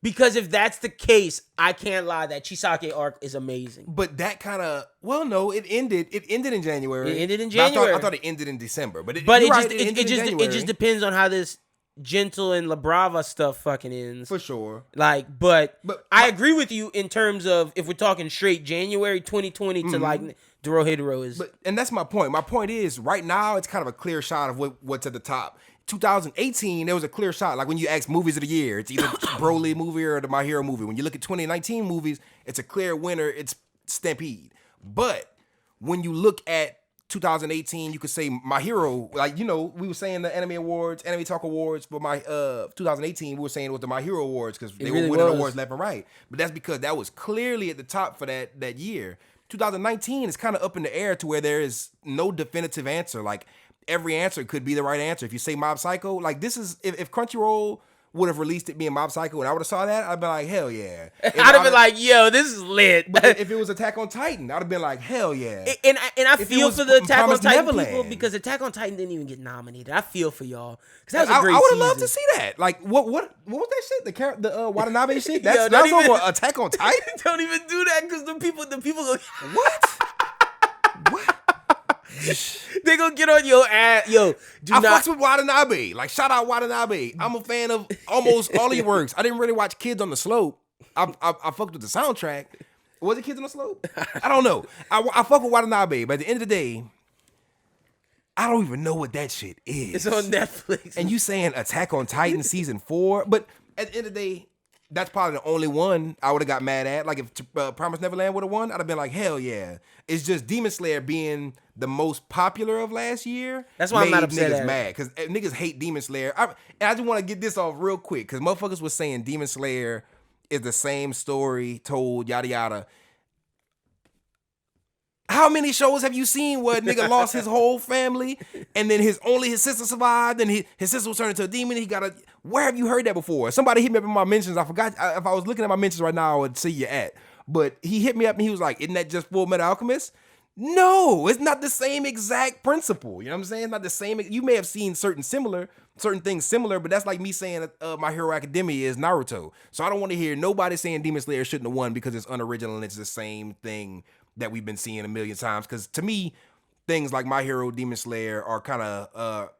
Because if that's the case, I can't lie. That Chisake arc is amazing. But that kind of no, it ended. It ended in January. It ended in January. I thought it ended in December. But it just depends on how this Gentle and La Brava stuff fucking ends. For sure. Like, but I agree with you in terms of if we're talking straight January 2020 to like Dorohedoro is. And that's my point. My point is right now it's kind of a clear shot of what's at the top. 2018, there was a clear shot. Like when you ask movies of the year, it's either Broly movie or the My Hero movie. When you look at 2019 movies, it's a clear winner. It's Stampede. But when you look at 2018, you could say My Hero, like, you know, we were saying the Anime Awards, Anime Talk Awards for my 2018, we were saying it was the My Hero Awards because they were winning awards left and right. But that's because that was clearly at the top for that year. 2019 is kind of up in the air to where there is no definitive answer. Like, every answer could be the right answer. If you say Mob Psycho, like this is, if Crunchyroll would have released it being Mob Psycho and I would have saw that, I'd be like, hell yeah. I'd have been like, yo, this is lit. But if it was Attack on Titan, I'd have been like, hell yeah. And I feel for the Attack on Titan people because Attack on Titan didn't even get nominated. I feel for y'all because that was a great I would have season. loved to see that. Like, what was that shit? The Watanabe shit? That's over Attack on Titan? Don't even do that because the people go, what? What? They gonna get on your ass. Yo, I fucks with Watanabe. Like, shout out Watanabe. I'm a fan of almost all of your works. I didn't really watch Kids on the Slope. I fucked with the soundtrack. Was it Kids on the Slope? I don't know. I fuck with Watanabe, but at the end of the day, I don't even know what that shit is. It's on Netflix. And you saying Attack on Titan season 4, but at the end of the day, that's probably the only one I would have got mad at. Like if Promise Neverland would have won, I'd have been like, hell yeah. It's just Demon Slayer being the most popular of last year. That's why I'm not upset niggas at mad because niggas hate Demon Slayer. And I just want to get this off real quick because motherfuckers was saying Demon Slayer is the same story told, yada yada. How many shows have you seen where a nigga lost his whole family and then his sister survived and his sister was turned into a demon? Where have you heard that before? Somebody hit me up in my mentions. I forgot if I was looking at my mentions right now, I would see you at. But he hit me up and he was like, isn't that just Full Metal Alchemist? No, it's not the same exact principle. You know what I'm saying? It's not the same. You may have seen certain things similar, but that's like me saying My Hero Academia is Naruto. So I don't want to hear nobody saying Demon Slayer shouldn't have won because it's unoriginal and it's the same thing that we've been seeing a million times. Because to me, things like My Hero, Demon Slayer are kind of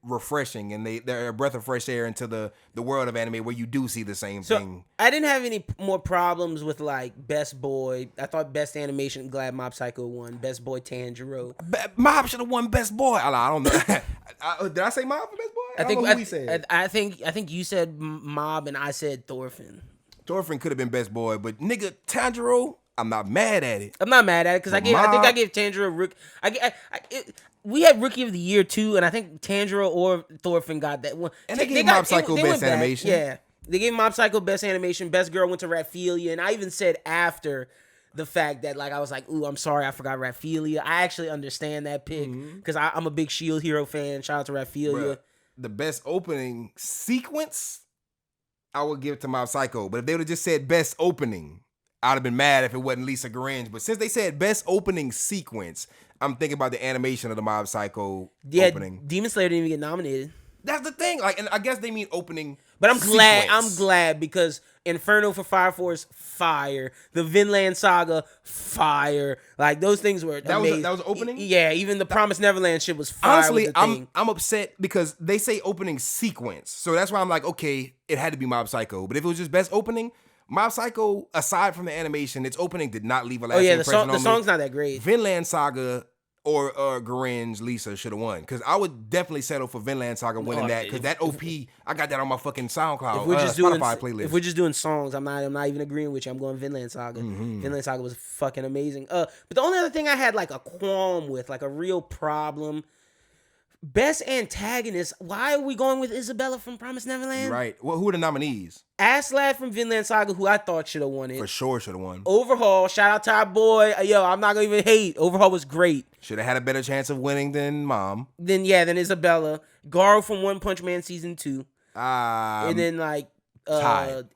refreshing, and they're a breath of fresh air into the world of anime where you do see the same thing. I didn't have any more problems with like Best Boy. I thought Best Animation, glad Mob Psycho won. Best Boy, Tanjiro. Mob should have won Best Boy. I don't know. Did I say Mob for Best Boy? I don't know who we said. I think you said Mob and I said Thorfinn. Thorfinn could have been Best Boy, but nigga, Tanjiro, I'm not mad at it. I'm not mad at it because I think I gave Tanjiro Rook. We had Rookie of the Year too, and I think Tanjiro or Thorfinn got that one. And they gave Mob Psycho Best Animation. Yeah, they gave Mob Psycho Best Animation. Best Girl went to Raphaelia, and I even said after the fact that like I was like, ooh, I'm sorry, I forgot Raphaelia. I actually understand that pick because I'm a big Shield Hero fan. Shout out to Raphaelia. Bruh, the best opening sequence, I would give it to Mob Psycho. But if they would have just said best opening, I'd have been mad if it wasn't Lisa Grange. But since they said best opening sequence, I'm thinking about the animation of the Mob Psycho opening. Demon Slayer didn't even get nominated. That's the thing. Like, and I guess they mean opening. But I'm glad because Inferno for Fire Force, fire. The Vinland Saga, fire. Like those things were amazing. That was opening? Yeah, even the Promised Neverland shit was fire. Honestly, I'm upset because they say opening sequence. So that's why I'm like, okay, it had to be Mob Psycho. But if it was just best opening, Mob Psycho, aside from the animation, its opening did not leave a lasting impression on me. The song's not that great. Vinland Saga or Garen's Lisa should have won. Because I would definitely settle for Vinland Saga winning that. Because that OP, I got that on my fucking SoundCloud, Spotify playlist. If we're just doing songs, I'm not even agreeing with you. I'm going Vinland Saga. Vinland Saga was fucking amazing. But the only other thing I had like a qualm with, like a real problem, Best antagonist. Why are we going with Isabella from Promised Neverland? Right. Well, who are the nominees? Aslad from Vinland Saga, who I thought should have won it. For sure should have won. Overhaul, shout out to our boy. Yo, I'm not gonna even hate. Overhaul was great. Should have had a better chance of winning than Mom. Then Isabella. Garo from One Punch Man season 2. And then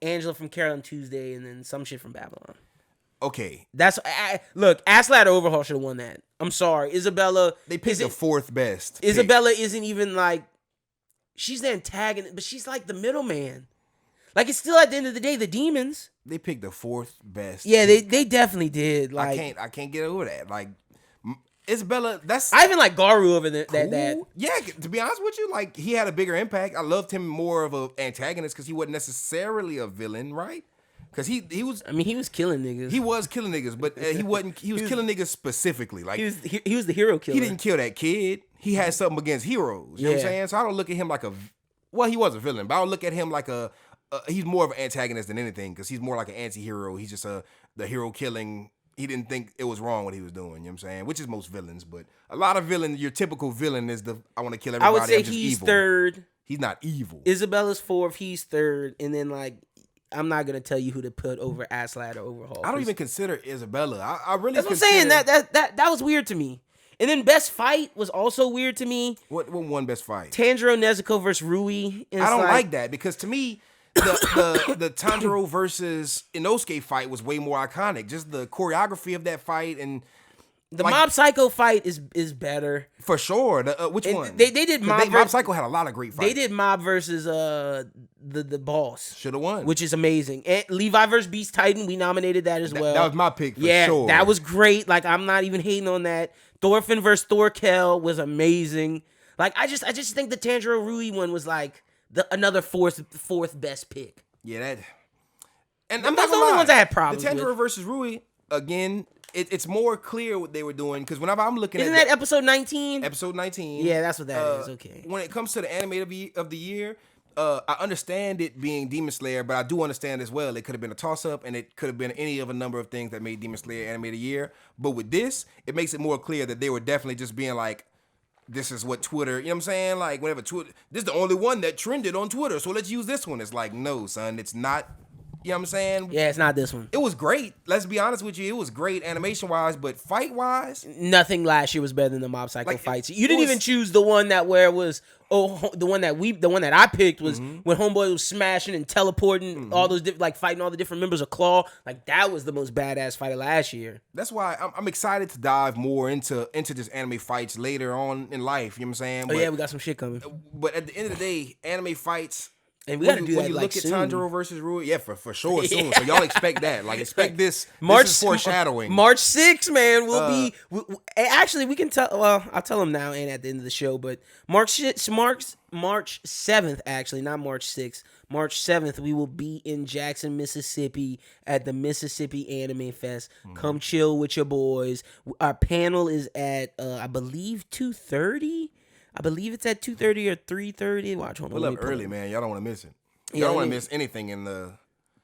Angela from Carol and Tuesday, and then some shit from Babylon. Okay. Look, Aslad or Overhaul should have won that. I'm sorry. Isabella. They picked the fourth best. Isabella isn't even like, she's the antagonist, but she's like the middleman. Like, it's still at the end of the day, the demons. They picked the fourth best. Yeah, they definitely did. Like, I can't get over that. Like, Isabella, I even like Garu over there. Cool. That. Yeah, to be honest with you, like, he had a bigger impact. I loved him more of an antagonist because he wasn't necessarily a villain, right? Because he was. I mean, he was killing niggas. He was killing niggas, but he wasn't. He was killing niggas specifically. Like, he was the hero killer. He didn't kill that kid. He had something against heroes. You know what I'm saying? So I don't look at him like well, he was a villain, but I don't look at him like he's more of an antagonist than anything because he's more like an anti-hero. He's just the hero killing. He didn't think it was wrong what he was doing. You know what I'm saying? Which is most villains, but a lot of villains, your typical villain is I want to kill everybody. I would say I'm just he's evil. third. He's not evil. Isabella's fourth. He's third, and then like, I'm not gonna tell you who to put over Aslad or Overhaul. I don't even consider Isabella. I really. That's what I'm saying. That was weird to me. And then best fight was also weird to me. What won best fight? Tanjiro Nezuko versus Rui. I don't like that because to me, the Tanjiro versus Inosuke fight was way more iconic. Just the choreography of that fight and the Mob Psycho fight is better for sure. Which one? They did Mob. Mob Psycho had a lot of great fights. They did Mob versus the boss. Should have won, which is amazing. And Levi versus Beast Titan, we nominated that as well. That was my pick for sure. That was great. Like, I'm not even hating on that. Thorfinn versus Thorkel was amazing. Like, I just think the Tanjiro Rui one was like another fourth best pick. Yeah, that. And I'm not the only ones I had problems with. The Tanjiro versus Rui again. It's more clear what they were doing because whenever I'm looking Isn't that episode 19? Episode 19. Yeah, that's what that is. Okay. When it comes to the anime of the year, I understand it being Demon Slayer, but I do understand as well it could have been a toss-up and it could have been any of a number of things that made Demon Slayer anime of the year. But with this, it makes it more clear that they were definitely just being like, this is what Twitter, you know what I'm saying? Like, whenever Twitter, this is the only one that trended on Twitter, so let's use this one. It's like, no, son, it's not. You know what I'm saying? Yeah, it's not this one. It was great. Let's be honest with you. It was great animation-wise, but fight-wise? Nothing last year was better than the Mob Psycho fights. You didn't even choose the one that where it was, the one that I picked was when Homeboy was smashing and teleporting all those, fighting all the different members of Claw. Like, that was the most badass fight of last year. That's why I'm excited to dive more into just anime fights later on in life. You know what I'm saying? Yeah, we got some shit coming. But at the end of the day, anime fights... And we got to do that when you look soon. at Tanjiro versus Rui, yeah, for sure soon. So y'all expect that. Like, expect this. March, this is foreshadowing. March 6th, man, will be. Actually, we can tell. Well, I'll tell them now and at the end of the show. But March 7th, actually, not March 6th. March 7th, we will be in Jackson, Mississippi at the Mississippi Anime Fest. Come chill with your boys. Our panel is at, I believe, 2:30. I believe it's at 2:30 or 3:30. Watch, hold on. Pull up early, man. Y'all don't want to miss it. Y'all don't want to miss anything in the.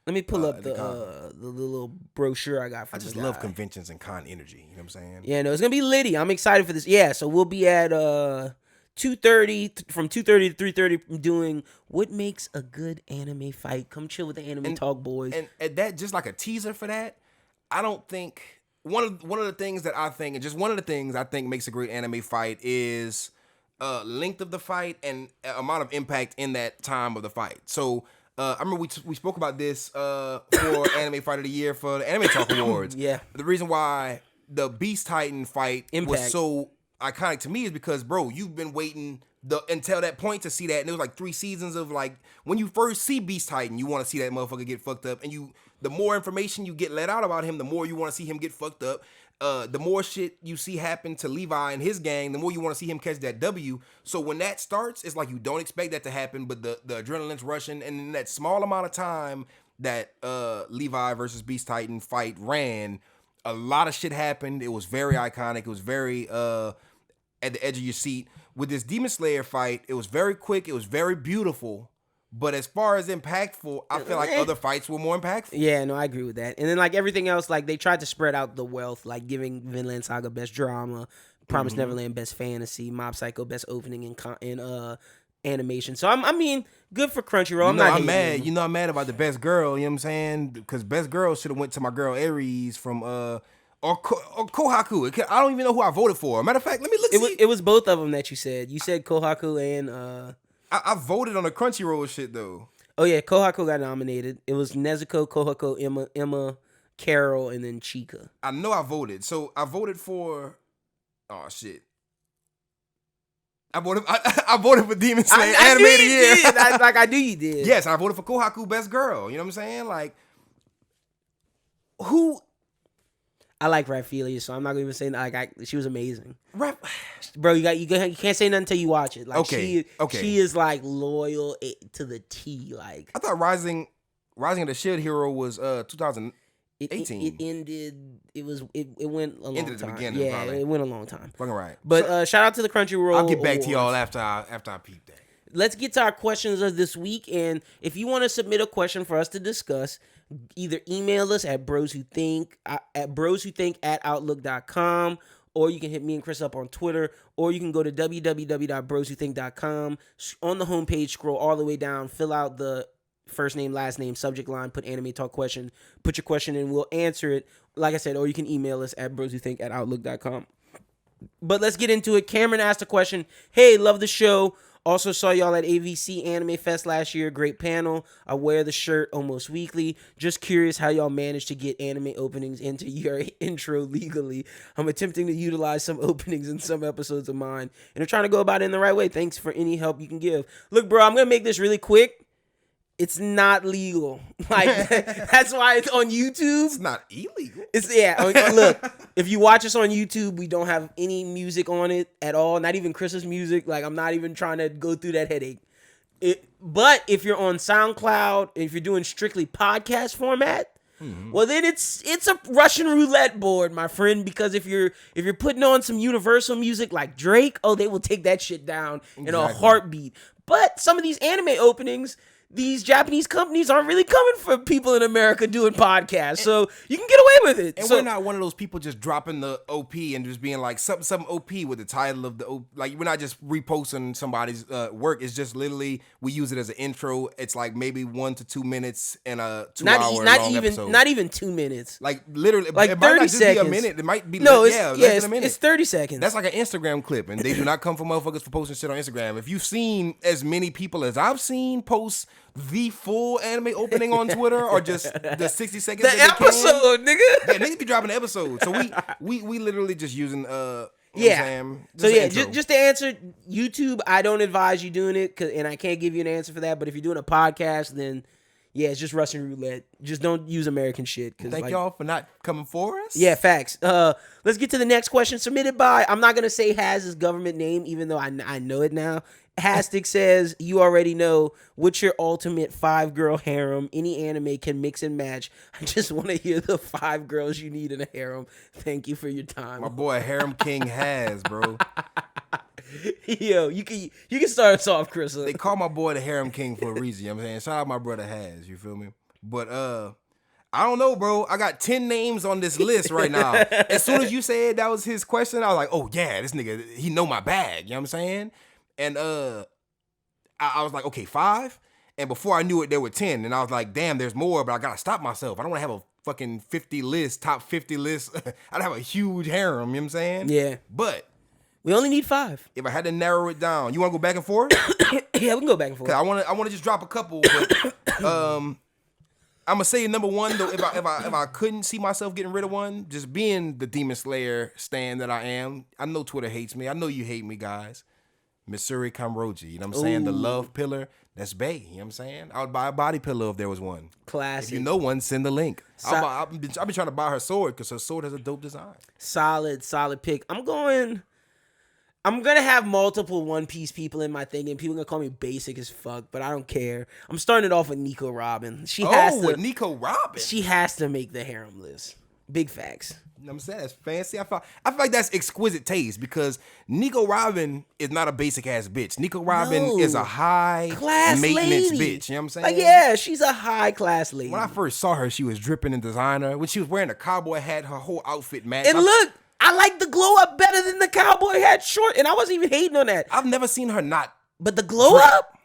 Let me pull up the little brochure I got from. I just love conventions and con energy. You know what I'm saying? Yeah, no, it's gonna be litty. I'm excited for this. Yeah, so we'll be at 2:30 from 2:30 to 3:30 doing what makes a good anime fight. Come chill with the Anime Talk boys. And at that, just like a teaser for that, I don't think one of the things that I think, and just one of the things I think makes a great anime fight is. Length of the fight and amount of impact in that time of the fight. So I remember we spoke about this for Anime Fight of the Year for the Anime Talk Awards. Yeah. The reason why the Beast Titan fight was so iconic to me is because, bro, you've been waiting until that point to see that, and it was like 3 seasons of like when you first see Beast Titan, you want to see that motherfucker get fucked up, and the more information you get let out about him, the more you want to see him get fucked up. The more shit you see happen to Levi and his gang, the more you want to see him catch that W. So when that starts, it's like you don't expect that to happen, but the adrenaline's rushing, and in that small amount of time that Levi versus Beast Titan fight ran, a lot of shit happened. It was very iconic. It was very at the edge of your seat. With this Demon Slayer fight, it was very quick. It was very beautiful. But as far as impactful, I feel like other fights were more impactful. Yeah, no, I agree with that. And then like everything else, like they tried to spread out the wealth, like giving Vinland Saga best drama, Promised Neverland best fantasy, Mob Psycho best opening in animation. So I mean, good for Crunchyroll. I'm mad. I'm mad about the best girl. You know what I'm saying? Because best girl should have went to my girl Aries from or Kohaku. I don't even know who I voted for. Matter of fact, let me look. It was both of them that you said. You said Kohaku and I voted on the Crunchyroll shit though. Oh yeah, Kohaku got nominated. It was Nezuko, Kohaku, Emma, Carol, and then Chika. I know I voted. So I voted for. Oh shit. I voted for Demon Slayer animated year. I knew you did. Yes, I voted for Kohaku best girl. You know what I'm saying? Like, who? I like Raphaelia, so I'm not gonna even say she was amazing. Bro, you can't say nothing until you watch it. Like, okay. She is like loyal to the T. Like, I thought Rising of the Shield Hero was 2018. It ended. It went a long ended at the time. beginning. Yeah, probably. it went a long time. Fucking right. But shout out to the Crunchyroll. I'll get back awards. to y'all after I peep that. Let's get to our questions of this week, and if you want to submit a question for us to discuss, either email us at broswhothink@outlook.com, or you can hit me and Chris up on Twitter, or you can go to www.broswhothink.com. On the homepage, scroll all the way down, fill out the first name, last name, subject line, put anime talk question, put your question in, we'll answer it. Like I said, or you can email us at broswhothink@outlook.com. But let's get into it. Cameron asked a question. Hey, love the show. Also saw y'all at AVC Anime Fest last year. Great panel. I wear the shirt almost weekly. Just curious how y'all managed to get anime openings into your intro legally. I'm attempting to utilize some openings in some episodes of mine, and I'm trying to go about it in the right way. Thanks for any help you can give. Look, bro, I'm going to make this really quick. It's not legal. Like, that's why it's on YouTube. It's not illegal. Look, if you watch us on YouTube, we don't have any music on it at all. Not even Chris's music. Like, I'm not even trying to go through that headache. But if you're on SoundCloud, if you're doing strictly podcast format, well, then it's a Russian roulette board, my friend. Because if you're putting on some universal music like Drake, they will take that shit down in a heartbeat. But some of these anime openings, these Japanese companies aren't really coming for people in America doing podcasts, so you can get away with it. And we're not one of those people just dropping the OP and just being like some OP with the title of the OP. Like, we're not just reposting somebody's work. It's just literally we use it as an intro. It's like maybe 1 to 2 minutes and a 2 hour long episode. Not even 2 minutes. Like, literally, like it 30 might not just seconds. be a minute. It might be less than a minute. It's 30 seconds. That's like an Instagram clip, and they do not come for motherfuckers for posting shit on Instagram. If you've seen as many people as I've seen post the full anime opening on Twitter, or just the 60 seconds. The episode, nigga. Yeah, niggas be dropping the episode. So we literally just using just to answer YouTube, I don't advise you doing it, and I can't give you an answer for that. But if you're doing a podcast, then yeah, it's just Russian roulette. Just don't use American shit. Thank y'all for not coming for us. Yeah, facts. Let's get to the next question submitted by, I'm not gonna say Haz's government name, even though I know it now. Hastic says, you already know, what's your ultimate 5-girl harem? Any anime can mix and match. I just want to hear the 5 girls you need in a harem. Thank you for your time. My boy Harem King Has, bro. Yo, you can start us off, Chris. They call my boy the Harem King for a reason. You know what I'm saying? Shout out my brother Has, you feel me? But I don't know, bro. I got 10 names on this list right now. As soon as you said that was his question, I was like, oh yeah, this nigga, he know my bag. You know what I'm saying? And I was like, okay, 5. And before I knew it, there were 10. And I was like, damn, there's more, but I gotta stop myself. I don't want to have a fucking 50 list, top 50 list. I'd have a huge harem, you know what I'm saying? Yeah. But we only need 5. If I had to narrow it down, you want to go back and forth? Yeah, we can go back and forth. 'Cause I want to just drop a couple. But, I'm gonna say number 1 though. If I couldn't see myself getting rid of one, just being the Demon Slayer stan that I am. I know Twitter hates me. I know you hate me, guys. Missouri Kamroji, you know what I'm saying? The love pillar, that's bae, you know what I'm saying? I would buy a body pillow if there was one. Classic. If you know one, send the link. I've been trying to buy her sword because her sword has a dope design. Solid pick. I'm gonna have multiple One Piece people in my thing, and people are gonna call me basic as fuck, but I don't care. I'm starting it off with Nico Robin. With Nico Robin? She has to make the harem list. Big facts. You know what I'm saying? That's fancy. I feel like that's exquisite taste because Nico Robin is not a basic ass bitch. Nico Robin is a high class maintenance lady. Bitch. You know what I'm saying? Like, yeah, she's a high class lady. When I first saw her, she was dripping in designer. When she was wearing a cowboy hat, her whole outfit matched. And look, I like the glow up better than the cowboy hat short, and I wasn't even hating on that. I've never seen her not. But the glow up,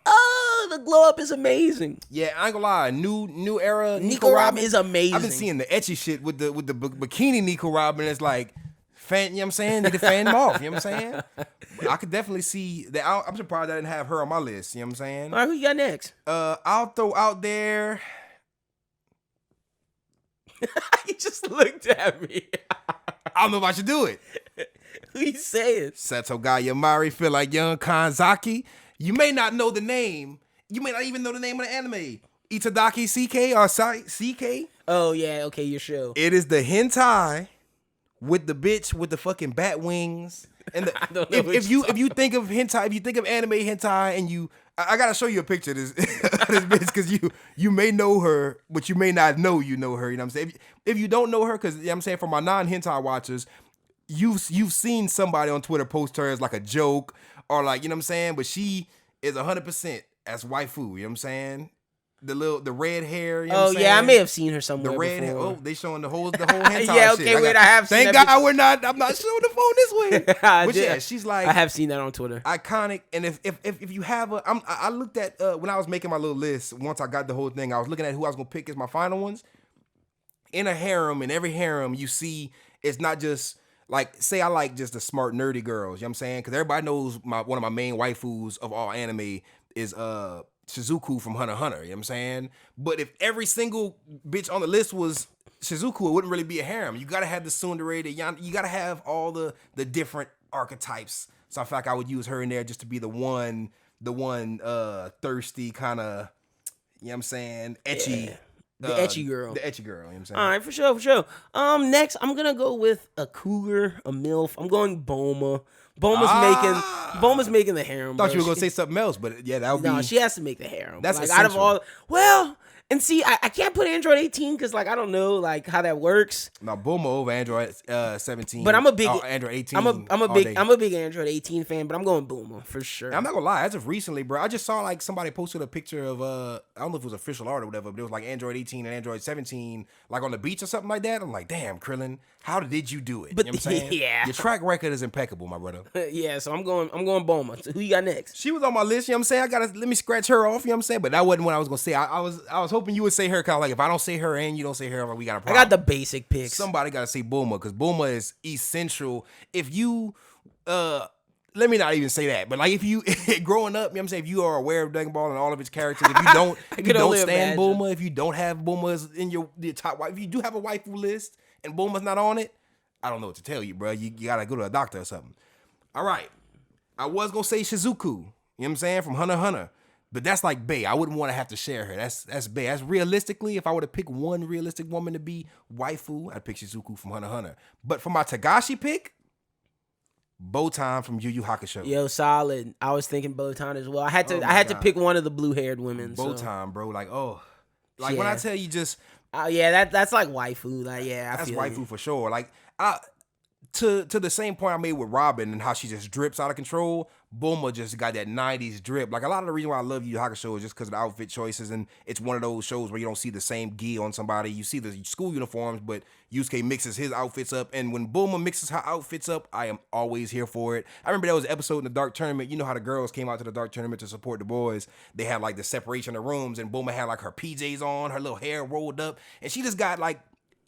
the glow up is amazing. Yeah, I ain't gonna lie. New era. Nico Robin is amazing. I've been seeing the etchy shit with the bikini Nico Robin. It's like, fan, you know what I'm saying? Need to fan them off. You know what I'm saying? But I could definitely see that. I'm surprised I didn't have her on my list. You know what I'm saying? All right, who you got next? I'll throw out there. You just looked at me. I don't know if I should do it. Who you saying? Seto Ga Yamari feel like young Kanzaki. You may not know the name. You may not even know the name of the anime. Itadaki CK or CK. Oh yeah, okay, your show. It is the hentai with the bitch with the fucking bat wings. And the, I don't know if you think of hentai, if you think of anime hentai, and I gotta show you a picture of this, this bitch, because you may know her, but you may not know you know her. You know what I'm saying? If you don't know her, because you know what I'm saying, for my non-hentai watchers, you've seen somebody on Twitter post her as like a joke or like, you know what I'm saying, but she is 100% as waifu. You know what I'm saying? The red hair. You know what I'm saying? Yeah, I may have seen her somewhere. The red before. hair. Oh, they showing the whole hentai yeah, shit. okay, I have seen Thank that. God I'm not showing the phone this way. But yeah, she's like, I have seen that on Twitter. Iconic. And if you have I looked at when I was making my little list, once I got the whole thing, I was looking at who I was gonna pick as my final ones. In a harem, in every harem, you see it's not just like, say I like just the smart nerdy girls, you know what I'm saying? Because everybody knows one of my main waifus of all anime is Shizuku from Hunter x Hunter, you know what I'm saying? But if every single bitch on the list was Shizuku, it wouldn't really be a harem. You gotta have the tsundere, you gotta have all the different archetypes. So I feel like I would use her in there just to be the one thirsty kind of, you know what I'm saying, etchy. Yeah. The etchy girl. The etchy girl, you know what I'm saying? All right, for sure. Next, I'm going to go with a cougar, a MILF. I'm going Boma. Boma's making the harem. Thought you were going to say something else, but yeah, that would be. No, she has to make the harem. That's like, essential. out of all, and see, I can't put Android 18 because, like, I don't know, like, how that works. No, Boma over Android 17. But I'm a big Android 18. I'm a big Android 18 fan, but I'm going Boma for sure. I'm not gonna lie, as of recently, bro, I just saw like somebody posted a picture of I don't know if it was official art or whatever, but it was like Android 18 and Android 17, like on the beach or something like that. I'm like, damn, Krillin, how did you do it? But you know what I'm saying? Yeah, your track record is impeccable, my brother. Yeah, so I'm going Boma. So who you got next? She was on my list, you know what I'm saying? Let me scratch her off, you know what I'm saying? But that wasn't what I was gonna say. I was hoping you would say her, kind of like, if I don't say her and you don't say her, we got a problem. I got the basic picks. Somebody gotta say Bulma, because Bulma is essential. If you let me not even say that, but like if you growing up, you know what I'm saying, if you are aware of Dragon Ball and all of its characters, if you don't stand Bulma, if you don't have Bulma in your top wife, if you do have a waifu list and Bulma's not on it, I don't know what to tell you, bro. You gotta go to a doctor or something. All right. I was gonna say Shizuku, you know what I'm saying, from Hunter x Hunter. But that's like Bae. I wouldn't want to have to share her. That's Bae. That's realistically, if I were to pick one realistic woman to be waifu, I'd pick Shizuku from Hunter x Hunter. But for my Tagashi pick, Botan from Yu Yu Hakusho. Yo, solid. I was thinking Botan as well. I had to pick one of the blue-haired women. Botan, bro. Like, when I tell you just, that's like waifu. Like, yeah, that's waifu for sure. Like, to the same point I made with Robin and how she just drips out of control, Bulma just got that 90s drip. Like, a lot of the reason why I love Yu Yu Hakusho is just because of the outfit choices, and it's one of those shows where you don't see the same gi on somebody. You see the school uniforms, but Yusuke mixes his outfits up, and when Bulma mixes her outfits up, I am always here for it. I remember there was an episode in the Dark Tournament. You know how the girls came out to the Dark Tournament to support the boys. They had, like, the separation of rooms, and Bulma had, like, her PJs on, her little hair rolled up, and she just got, like,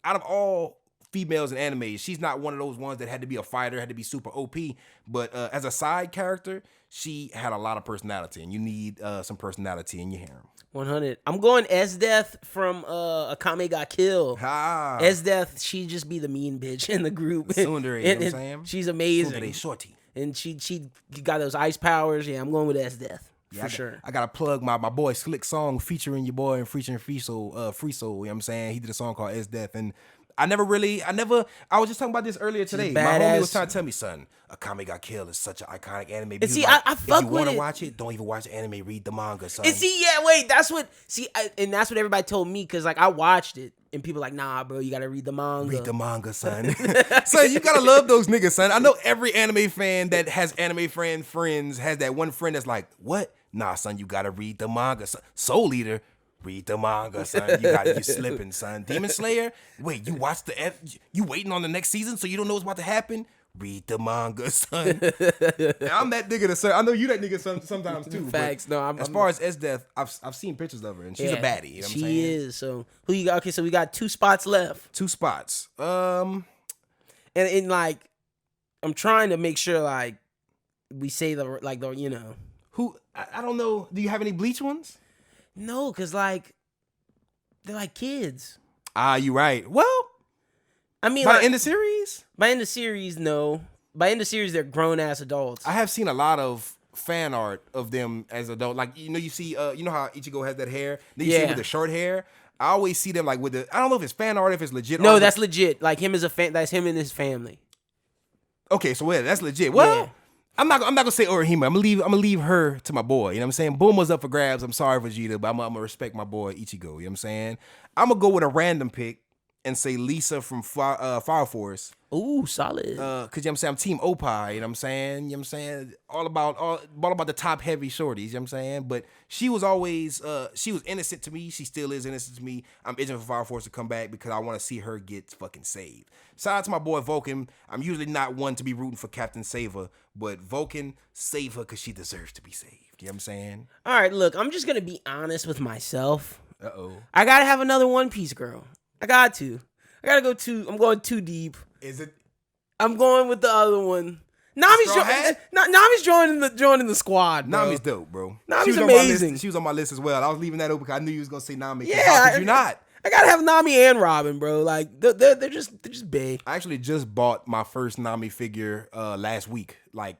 out of all females in anime, she's not one of those ones that had to be a fighter, had to be super OP, but as a side character, she had a lot of personality, and you need some personality in your harem. 100. I'm going S-Death from Akame Got Killed. S-Death, she just be the mean bitch in the group. Tsundere, you know what I'm saying? She's amazing. Tsundere shorty. And she got those ice powers. Yeah, I'm going with S-Death. For sure. I gotta plug my boy Slick Song featuring your boy and featuring Free Soul, you know what I'm saying? He did a song called S-Death, and I was just talking about this earlier today. My homie was trying to tell me, son, Akame Got Killed is such an iconic anime. And see, I fuck with it. If you want to watch it, don't even watch the anime, read the manga, son. And see, yeah, wait, that's what everybody told me, because, like, I watched it, and people like, nah, bro, you gotta read the manga. Read the manga, son. Son, you gotta love those niggas, son. I know every anime fan that has anime friends has that one friend that's like, what? Nah, son, you gotta read the manga. Son. Soul Eater. Read the manga, son. You slipping, son. Demon Slayer. Wait, you watched you waiting on the next season, so you don't know what's about to happen. Read the manga, son. And I'm that nigga son. I know you that nigga sometimes too. Facts. No, as far as SDeath, I've seen pictures of her, and she's a baddie. You know what I'm saying? She is. So who you got? Okay, so we got 2 spots left. 2 spots. And like, I'm trying to make sure like we say the you know. Who I don't know. Do you have any Bleach ones? No, cause like they're like kids. You right. Well, I mean, by like, end of series? By end of series, no. By end of series, they're grown ass adults. I have seen a lot of fan art of them as adults. Like, you see, you know how Ichigo has that hair? Then you see him with the short hair. I always see them like with the. I don't know if it's fan art, if it's legit. No, that's legit. Like him as a fan. That's him and his family. Okay, so that's legit. Well. Yeah. I'm not gonna say Orihime. I'm gonna leave her to my boy. You know what I'm saying? Bulma's up for grabs. I'm sorry, Vegeta, but I'm gonna respect my boy Ichigo. You know what I'm saying? I'm gonna go with a random pick and say Lisa from Fire Force. Ooh, solid. Cause you know what I'm saying? I'm Team Opie, you know what I'm saying? You know what I'm saying? All about the top heavy shorties, you know what I'm saying? But she was always she was innocent to me. She still is innocent to me. I'm itching for Fire Force to come back because I want to see her get fucking saved. Shout out to my boy Vulcan. I'm usually not one to be rooting for Captain Saver, but Vulcan, save her because she deserves to be saved. You know what I'm saying? All right, look, I'm just gonna be honest with myself. Uh-oh. I gotta have another One Piece girl. I gotta go I'm going too deep. Is it? I'm going with the other one. Nami's joining the squad, bro. Nami's dope, bro. Nami's amazing. She was on my list as well. I was leaving that open because I knew you was gonna say Nami. Yeah, how could you not? I gotta have Nami and Robin, bro. Like they're just big. I actually just bought my first Nami figure last week, like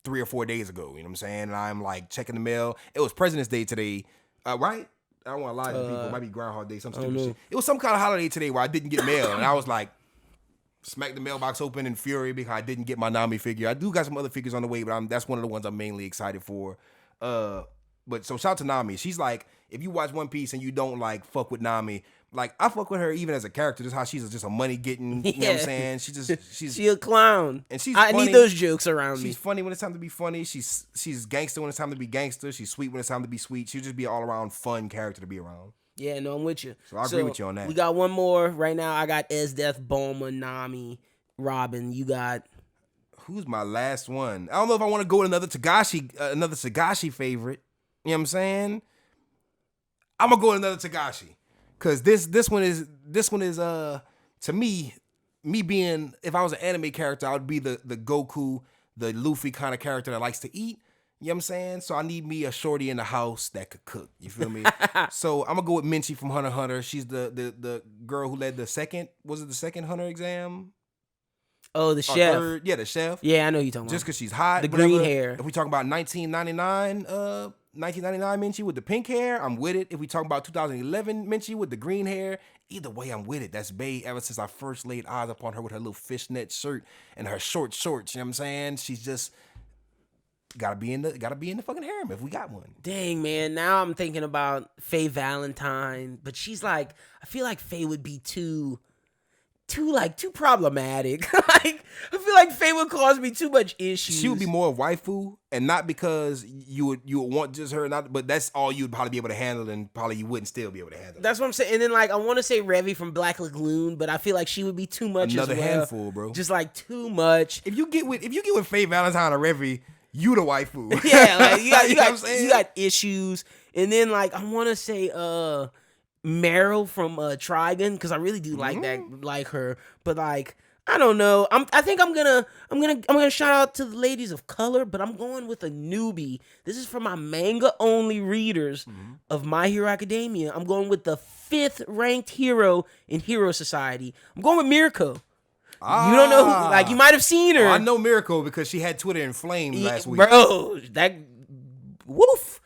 3 or 4 days ago. You know what I'm saying? And I'm like checking the mail. It was President's Day today, right? I don't want to lie to people. It might be Groundhog Day, some stupid shit. It was some kind of holiday today where I didn't get mail, and I was like, smacked the mailbox open in fury because I didn't get my Nami figure. I do got some other figures on the way, but that's one of the ones I'm mainly excited for. But so shout out to Nami. She's like, if you watch One Piece and you don't like fuck with Nami, like I fuck with her even as a character, just how she's just a money getting, you know what I'm saying? She's a clown. And she's I funny. need those jokes around me. She's funny when it's time to be funny. She's gangster when it's time to be gangster. She's sweet when it's time to be sweet. She'll just be an all around fun character to be around. Yeah, no, I'm with you. So I agree with you on that. We got one more right now. I got Esdeath, Bulma, Nami, Robin. You got who's my last one? I don't know if I want to go with another Tagashi favorite. You know what I'm saying? I'm gonna go with another Tagashi. Cause this one is to me being, if I was an anime character, I would be the Goku, the Luffy kind of character that likes to eat. You know what I'm saying? So I need me a shorty in the house that could cook. You feel me? So I'm gonna go with Minchi from Hunter x Hunter. She's the girl who led the second Hunter exam? Oh, the chef. The chef. Yeah, I know you're talking about. Just because she's hot. The green hair. If we talk about 1999 Minchi with the pink hair, I'm with it. If we talk about 2011 Minchi with the green hair, either way, I'm with it. That's bae ever since I first laid eyes upon her with her little fishnet shirt and her short shorts. You know what I'm saying? She's just gotta be in the fucking harem if we got one. Dang, man. Now I'm thinking about Faye Valentine, but she's like, I feel like Faye would be too problematic. Like, I feel like Faye would cause me too much issues. She would be more waifu, and not because you would want just her, not, but that's all you'd probably be able to handle, and probably you wouldn't still be able to handle. That's what I'm saying. And then like I want to say Revy from Black Lagoon, but I feel like she would be too much. Another as well. handful, bro. Just like too much. If you get with Faye Valentine or Revy, you the waifu. Yeah, like you you got issues. And then like I want to say Meryl from Trigun, because I really do like her, but like I don't know. I think I'm gonna shout out to the ladies of color, but I'm going with a newbie. This is for my manga only readers of My Hero Academia. I'm going with the 5th ranked hero in Hero Society. I'm going with Mirko. You don't know who, like you might have seen her. I know Miracle because she had Twitter inflamed last week. Bro, that woof.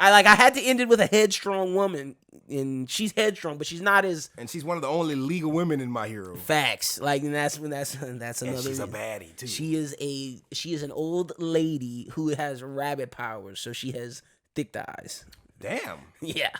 I had to end it with a headstrong woman, and she's headstrong, but she's not as. And she's one of the only legal women in My Hero. Facts, like, and that's another. And she's a baddie too. She is an old lady who has rabbit powers, so she has thick thighs. Damn. Yeah.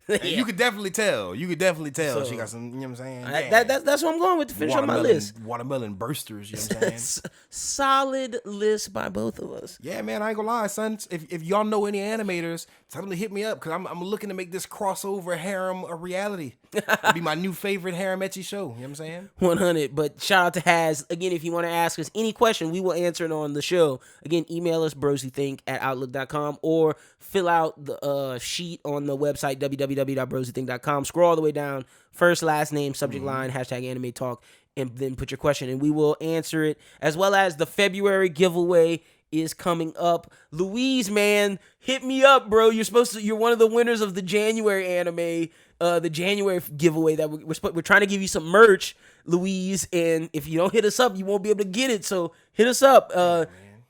And you could definitely tell. So, she got some, you know what I'm saying? That's what I'm going with to finish on my list. Watermelon bursters, you know what I'm saying? Solid list by both of us. Yeah, man, I ain't gonna lie, son. If y'all know any animators, tell them to hit me up, because I'm looking to make this crossover harem a reality. It'll be my new favorite harem ecchi show, you know what I'm saying? 100. But shout out to Haz. Again, if you want to ask us any question, we will answer it on the show. Again, email us BrosWhoThink@outlook.com or fill out the sheet on the website www.BrosWhoThink.com. Scroll all the way down, first, last name, subject line, #anime talk, and then put your question, and we will answer it. As well as the February giveaway is coming up. Louise, man, hit me up, bro. You're one of the winners of the January anime, the January giveaway that we're trying to give you some merch, Louise. And if you don't hit us up, you won't be able to get it. So hit us up.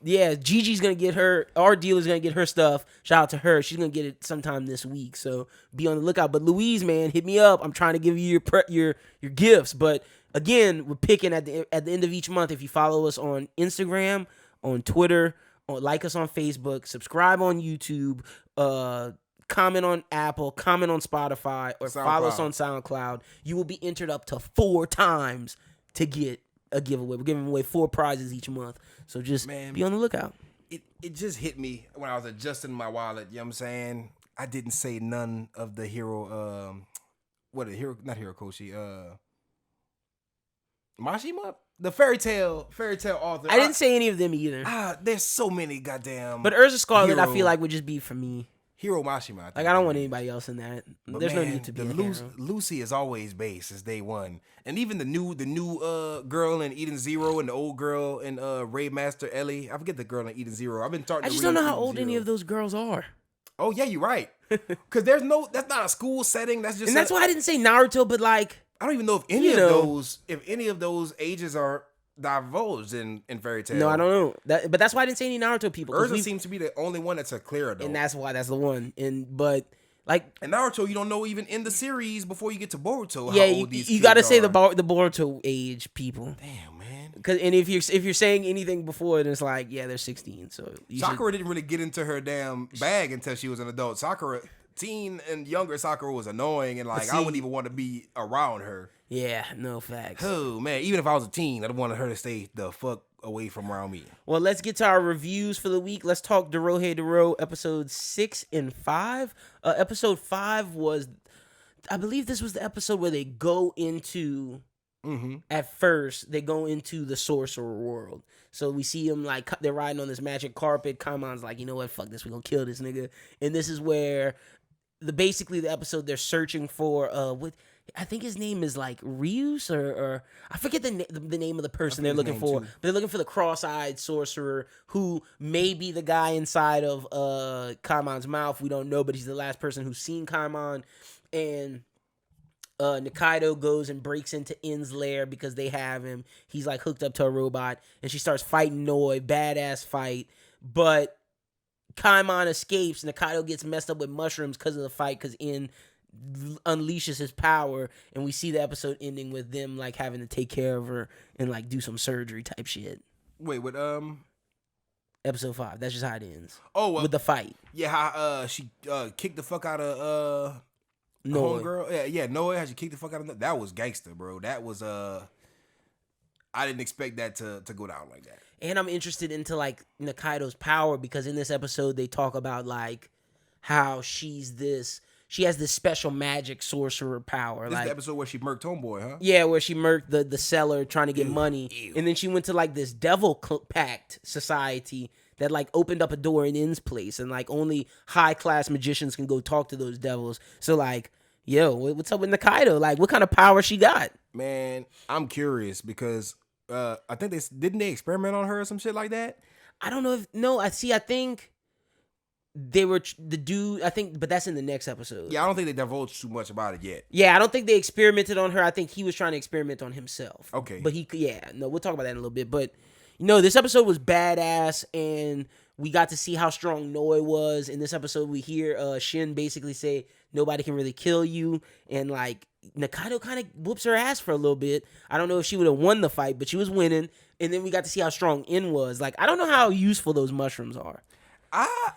Yeah, Gigi's gonna get our dealer's gonna get her stuff. Shout out to her. She's gonna get it sometime this week. So be on the lookout. But Louise, man, hit me up. I'm trying to give you your gifts. But again, we're picking at the end of each month. If you follow us on Instagram, on Twitter, like us on Facebook, subscribe on YouTube, comment on Apple, comment on Spotify, or follow us on SoundCloud, you will be entered up to 4 times to get a giveaway. We're giving away 4 prizes each month. So just be on the lookout. It just hit me when I was adjusting my wallet, you know what I'm saying? I didn't say none of the hero, not Hirokoshi, Mashima? The fairy tale author. I didn't say any of them either. There's so many goddamn. But Urza Scarlet, I feel like would just be for me. Hiro Mashima. I don't want anybody else in that. But there's no need to be. Lucy is always base since day one, and even the new girl in Eden Zero and the old girl in Raidmaster Ellie. I forget the girl in Eden Zero. I've been talking. I just don't know how old any of those girls are. Oh yeah, you're right. Because that's not a school setting. That's just. And that's why I didn't say Naruto, but like. I don't even know if any of those ages are divulged in Fairy Tail. No, I don't know. But that's why I didn't say any Naruto people. Urza seems to be the only one that's a clear adult. And that's why that's the one. And Naruto, you don't know even in the series before you get to Boruto. Yeah, how old these you got to say are. the Boruto age people. Damn, man. And if you're saying anything before, then it's like, yeah, they're 16. So Sakura didn't really get into her damn bag until she was an adult. Sakura. Teen and younger Sakura was annoying, and I wouldn't even want to be around her. Yeah, no facts. Oh man, even if I was a teen, I'd want her to stay the fuck away from around me. Well, let's get to our reviews for the week. Let's talk Dorohedoro episodes 6 and 5. Episode 5 was, I believe this was the episode where they go into. At first, they go into the sorcerer world. So we see them they're riding on this magic carpet. Kaimon's like, you know what, fuck this, we're gonna kill this nigga. And this is where basically the episode they're searching for what I think his name is Ryus or I forget the name of the person they're looking for. But they're looking for the cross-eyed sorcerer who may be the guy inside of Kaimon's mouth. We don't know, but he's the last person who's seen Kaimon. And Nikaido goes and breaks into In's lair because they have him. He's hooked up to a robot, and she starts fighting Noi. Badass fight, but Kaimon escapes. Nikaido gets messed up with mushrooms because of the fight, because In unleashes his power, and we see the episode ending with them having to take care of her and do some surgery type shit. Wait, what? Episode 5. That's just how it ends. Oh, with the fight. Yeah, how she kicked the fuck out of homegirl. Yeah, Noah. How she kicked the fuck out of that was gangster, bro. That was I didn't expect that to go down like that. And I'm interested into Nikaido's power, because in this episode they talk about how she has this special magic sorcerer power. This is the episode where she murked Homeboy, huh? Yeah, where she murked the seller trying to get money. And then she went to this devil pact society that opened up a door in In's place, and only high class magicians can go talk to those devils. So yo, what's up with Nikaido? What kind of power she got? Man, I'm curious because I think they experiment on her or some shit like that. I don't know I think they were the dude. I think, but that's in the next episode. Yeah, I don't think they divulged too much about it yet. Yeah, I don't think they experimented on her. I think he was trying to experiment on himself. Okay, but we'll talk about that in a little bit. But this episode was badass, and we got to see how strong Noi was. In this episode, we hear Shin basically say nobody can really kill you, and Nikaido kind of whoops her ass for a little bit. I don't know if she would have won the fight, but she was winning. And then we got to see how strong In was. I don't know how useful those mushrooms are.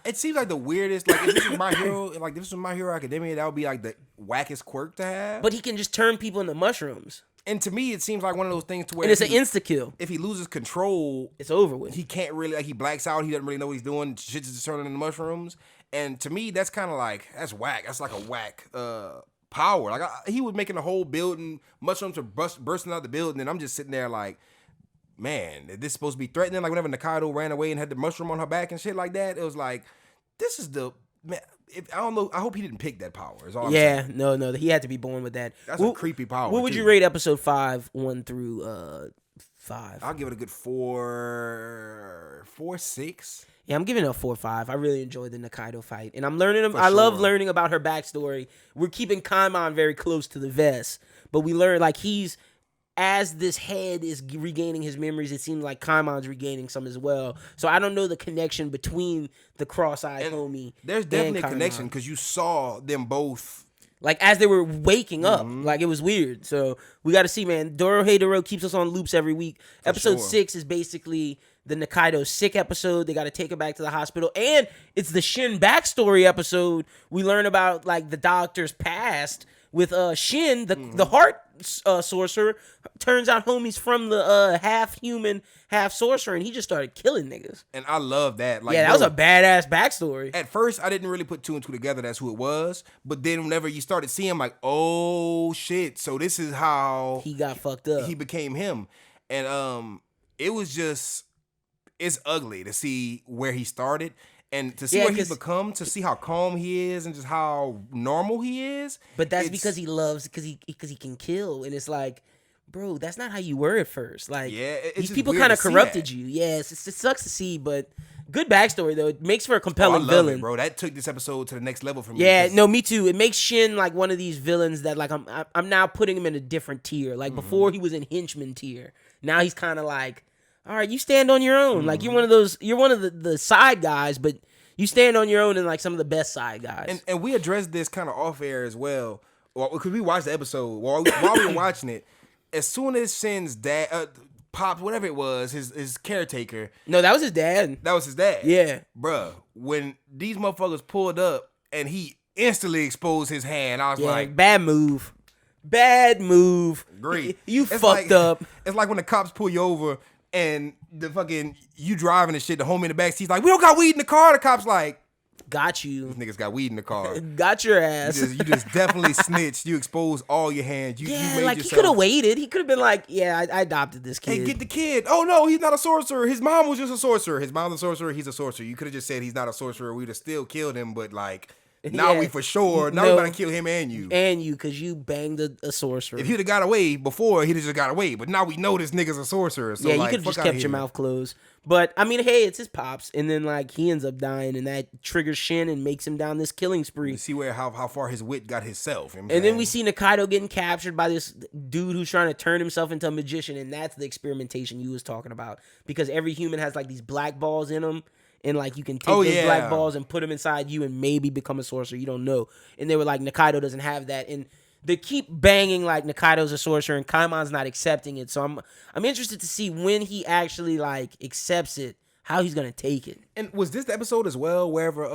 It seems like the weirdest. Like if this was My Hero, like if this was My Hero Academia, that would be like the wackest quirk to have. But he can just turn people into mushrooms. And to me, it seems like one of those things to where and it's an insta kill. If he loses control, it's over with. He can't really he blacks out. He doesn't really know what he's doing. Shit's just turning into mushrooms. And to me, that's kind of like that's whack. That's like a whack power. Like he was making a whole building, mushrooms were bursting out the building, and I'm just sitting there like, man, is this supposed to be threatening? Like whenever Nikaido ran away and had the mushroom on her back and shit like that, it was like, this is the man. I don't know. I hope he didn't pick that power. Is all I'm saying. No. He had to be born with that. That's a creepy power. What would you rate episode 5, 1 through 5? I'll give it a good 4, 6. Yeah, I'm giving it a 4 or 5. I really enjoyed the Nikaido fight, and I'm learning. I love learning about her backstory. We're keeping Kaimon very close to the vest, but we learn like as this head is regaining his memories, it seems like Kaimon's regaining some as well. So I don't know the connection between the cross-eyed homie. There's definitely a connection because you saw them both. Like, as they were waking up. Like, it was weird. So we got to see, man. Dorohedoro keeps us on loops every week. Episode 6 is basically the Nikaido sick episode. They got to take her back to the hospital. And it's the Shin backstory episode. We learn about, like, the doctor's past with Shin, the heart sorcerer. Turns out homie's from the half human, half sorcerer, and he just started killing niggas. And I love that. Like, that was a badass backstory. At first, I didn't really put 2 and 2 together. That's who it was. But then whenever you started seeing him, like, oh shit, so this is how he got fucked up. He became him. And it was just, it's ugly to see where he started. And to see what he's become, to see how calm he is, and just how normal he is. But that's because he loves, because he can kill, and it's like, bro, that's not how you were at first. Like, these people kind of corrupted you. Yes, it sucks to see, but good backstory though. It makes for a compelling villain, bro. That took this episode to the next level for me. Yeah, no, me too. It makes Shin like one of these villains that like I'm now putting him in a different tier. Like before, he was in henchman tier. Now he's kind of like, all right, you stand on your own. Like you're one of the side guys, but you stand on your own and like some of the best side guys. And we addressed this kind of off air as well, because we watched the episode while we were watching it. As soon as Shin's dad, Pops, whatever it was, his caretaker. No, that was his dad. That was his dad. Yeah, bruh. When these motherfuckers pulled up and he instantly exposed his hand, I was like, bad move. Bad move. Great. You fucked up. It's like when the cops pull you over and the fucking you driving and shit, the homie in the back seat's like, we don't got weed in the car. The cop's like, got you. These niggas got weed in the car. Got your ass. You just definitely snitched. You exposed all your hands. You made like yourself. He could have waited. He could have been like, yeah, I adopted this kid. Hey, get the kid. Oh no, he's not a sorcerer. His mom was just a sorcerer. His mom's a sorcerer. He's a sorcerer. You could have just said he's not a sorcerer. We'd have still killed him. But like, now we for sure. Now we about to kill him and you. And you, because you banged a sorcerer. If he'd have got away before, he'd have just got away. But now we know this nigga's a sorcerer. So yeah, you could have just kept your mouth closed. But, I mean, hey, it's his pops. And then, like, he ends up dying. And that triggers Shin and makes him down this killing spree. You see how far his wit got himself. You know and then we see Nikaido getting captured by this dude who's trying to turn himself into a magician. And that's the experimentation you was talking about. Because every human has, like, these black balls in them. And, like, you can take those black balls and put them inside you and maybe become a sorcerer. You don't know. And they were like, Nikaido doesn't have that. And they keep banging like Nikaido's a sorcerer and Kaimon's not accepting it. So I'm interested to see when he actually, like, accepts it, how he's going to take it. And was this the episode as well, wherever